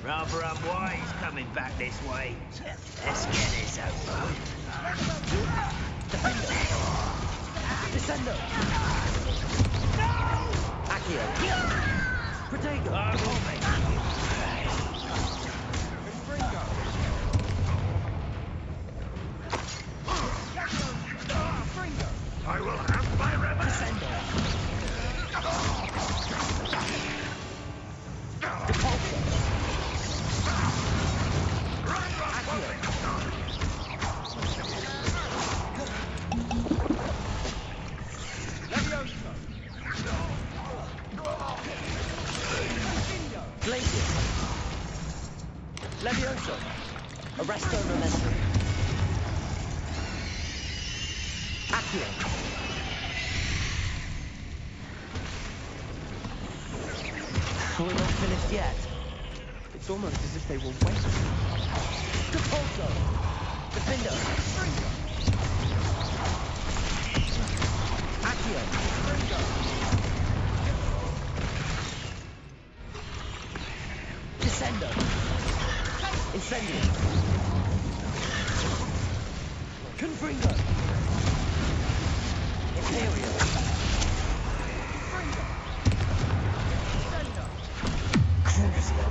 Rather unwise coming back this way. Let's get this over. Descendo! Accio! Protego! I will have my revenge. Levioso! Arresto momentum. Accio! We're not finished yet. It's almost as if they were waiting. Capulso! Defendo! Accio! Descendo! Incendio! Confringo! Imperial! Crucio!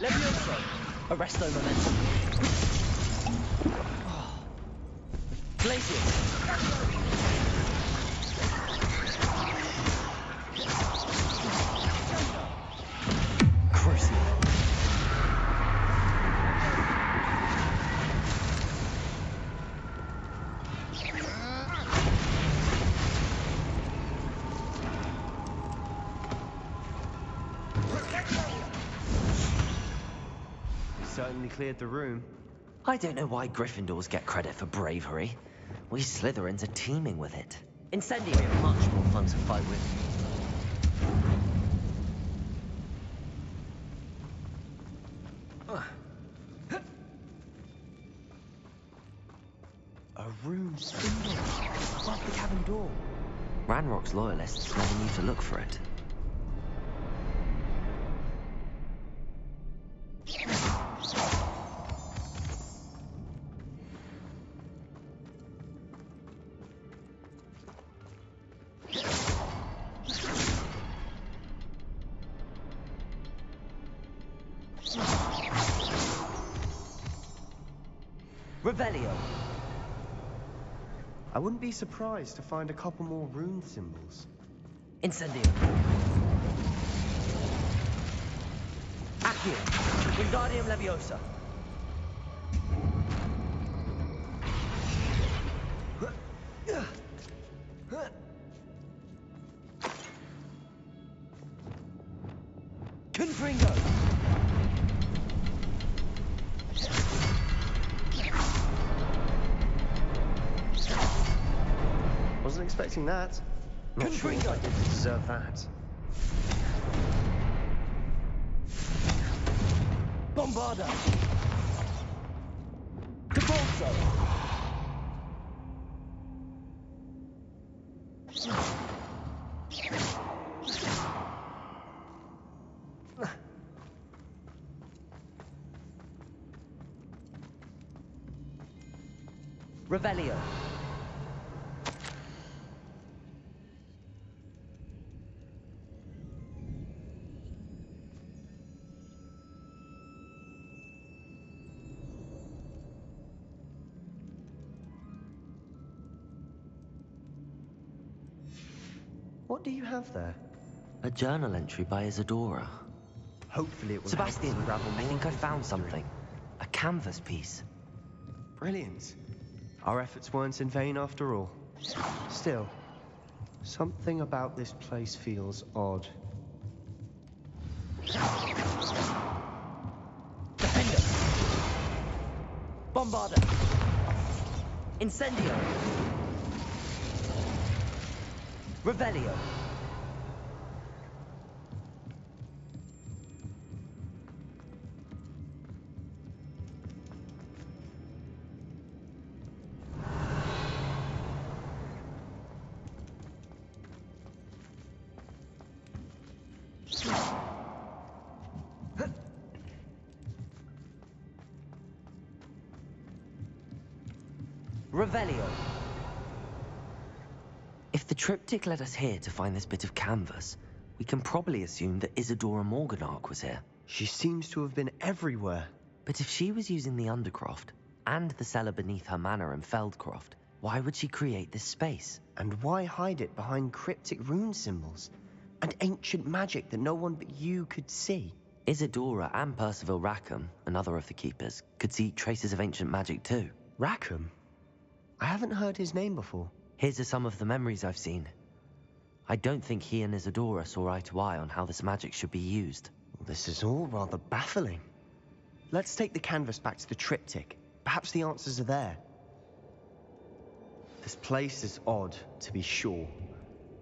Levioso! Arresto momentum. Certainly cleared the room. I don't know why Gryffindors get credit for bravery. We Slytherins are teeming with it. Incendiary are much more fun to fight with. A rune symbol above the cabin door. Ranrock's loyalists never knew to look for it. Revelio. I wouldn't be surprised to find a couple more rune symbols. Incendio. Accio. Wingardium Leviosa. Confringo. Wasn't expecting that. Not sure if I did deserve that. Bombarda. Cabalso. Revelio. What do you have there? A journal entry by Isadora. Hopefully it will Sebastian, unravel I more think of I this found mystery. something. A canvas piece. Brilliant. Our efforts weren't in vain after all. Still, something about this place feels odd. Defender. Bombarda. Incendio. Revelio. Revelio. If the triptych led us here to find this bit of canvas, we can probably assume that Isadora Morganach was here. She seems to have been everywhere. But if she was using the Undercroft and the cellar beneath her manor in Feldcroft, why would she create this space? And why hide it behind cryptic rune symbols? And ancient magic that no one but you could see? Isadora and Percival Rackham, another of the Keepers, could see traces of ancient magic too. Rackham? I haven't heard his name before. His are some of the memories I've seen. I don't think he and Isadora saw eye to eye on how this magic should be used. This is all rather baffling. Let's take the canvas back to the triptych. Perhaps the answers are there. This place is odd, to be sure,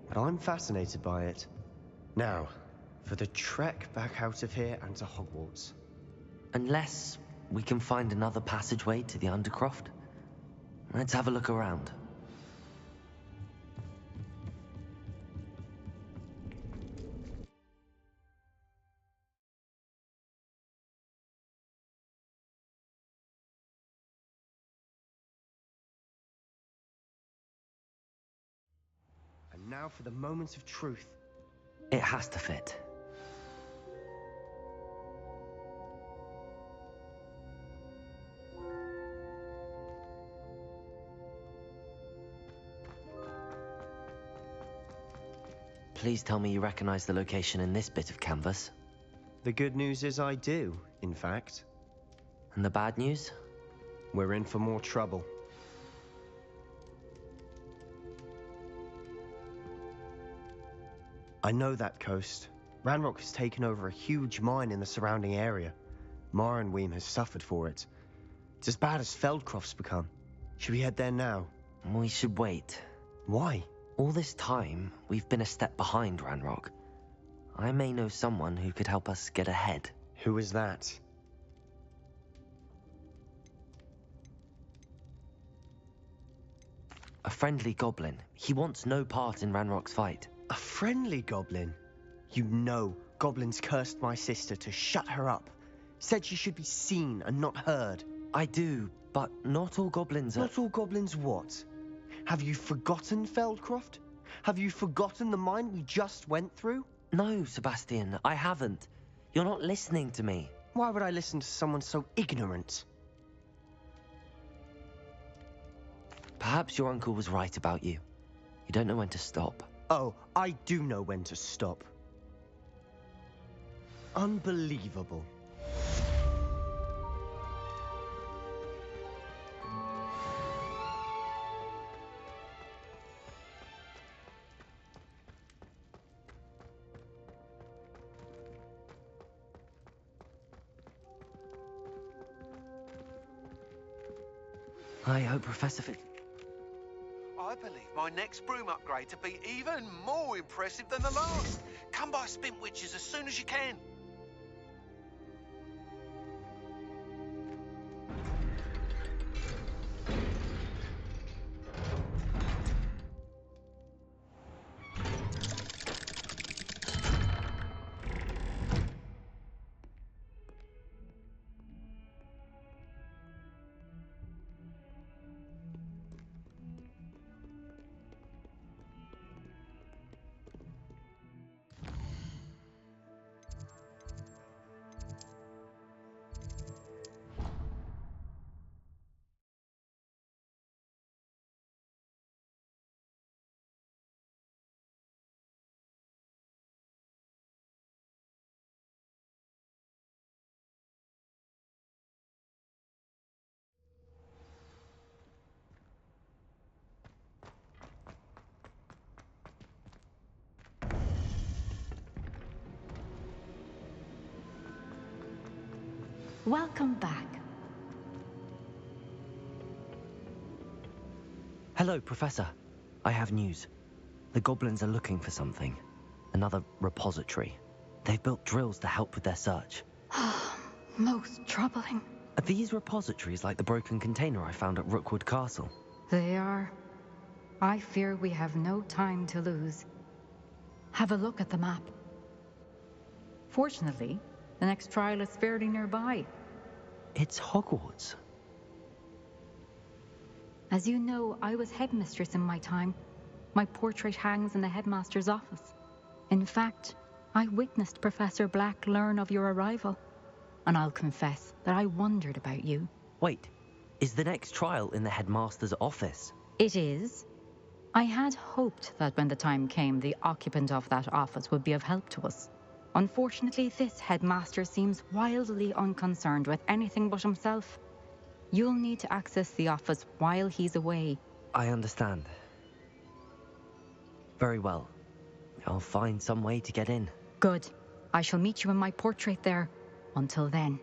but I'm fascinated by it. Now, for the trek back out of here and to Hogwarts. Unless we can find another passageway to the Undercroft. Let's have a look around. And now for the moment of truth. It has to fit. please tell me you recognize the location in this bit of canvas. The good news is I do, in fact. And the bad news? We're in for more trouble. I know that coast. Ranrock has taken over a huge mine in the surrounding area. Marenweem has suffered for it. It's as bad as Feldcroft's become. Should we head there now? We should wait. Why? All this time, we've been a step behind Ranrock. I may know someone who could help us get ahead. Who is that? A friendly goblin. He wants no part in Ranrock's fight. A friendly goblin? You know goblins cursed my sister to shut her up. Said she should be seen and not heard. I do, but not all goblins are... Not all goblins what? Have you forgotten Feldcroft? Have you forgotten the mine we just went through? No, Sebastian, I haven't. You're not listening to me. Why would I listen to someone so ignorant? Perhaps your uncle was right about you. You don't know when to stop. Oh, I do know when to stop. Unbelievable. I hope Professor I believe my next broom upgrade to be even more impressive than the last. Come by Spintwitches as soon as you can. Welcome back. Hello, Professor. I have news. The goblins are looking for something. Another repository. They've built drills to help with their search. Most troubling. Are these repositories like the broken container I found at Rookwood Castle? They are. I fear we have no time to lose. Have a look at the map. Fortunately, the next trial is fairly nearby. It's Hogwarts. As you know, I was headmistress in my time. My portrait hangs in the headmaster's office. In fact, I witnessed Professor Black learn of your arrival. And I'll confess that I wondered about you. Wait, is the next trial in the headmaster's office? It is. I had hoped that when the time came, the occupant of that office would be of help to us. Unfortunately, this headmaster seems wildly unconcerned with anything but himself. You'll need to access the office while he's away. I understand. Very well. I'll find some way to get in. Good. I shall meet you in my portrait there. Until then.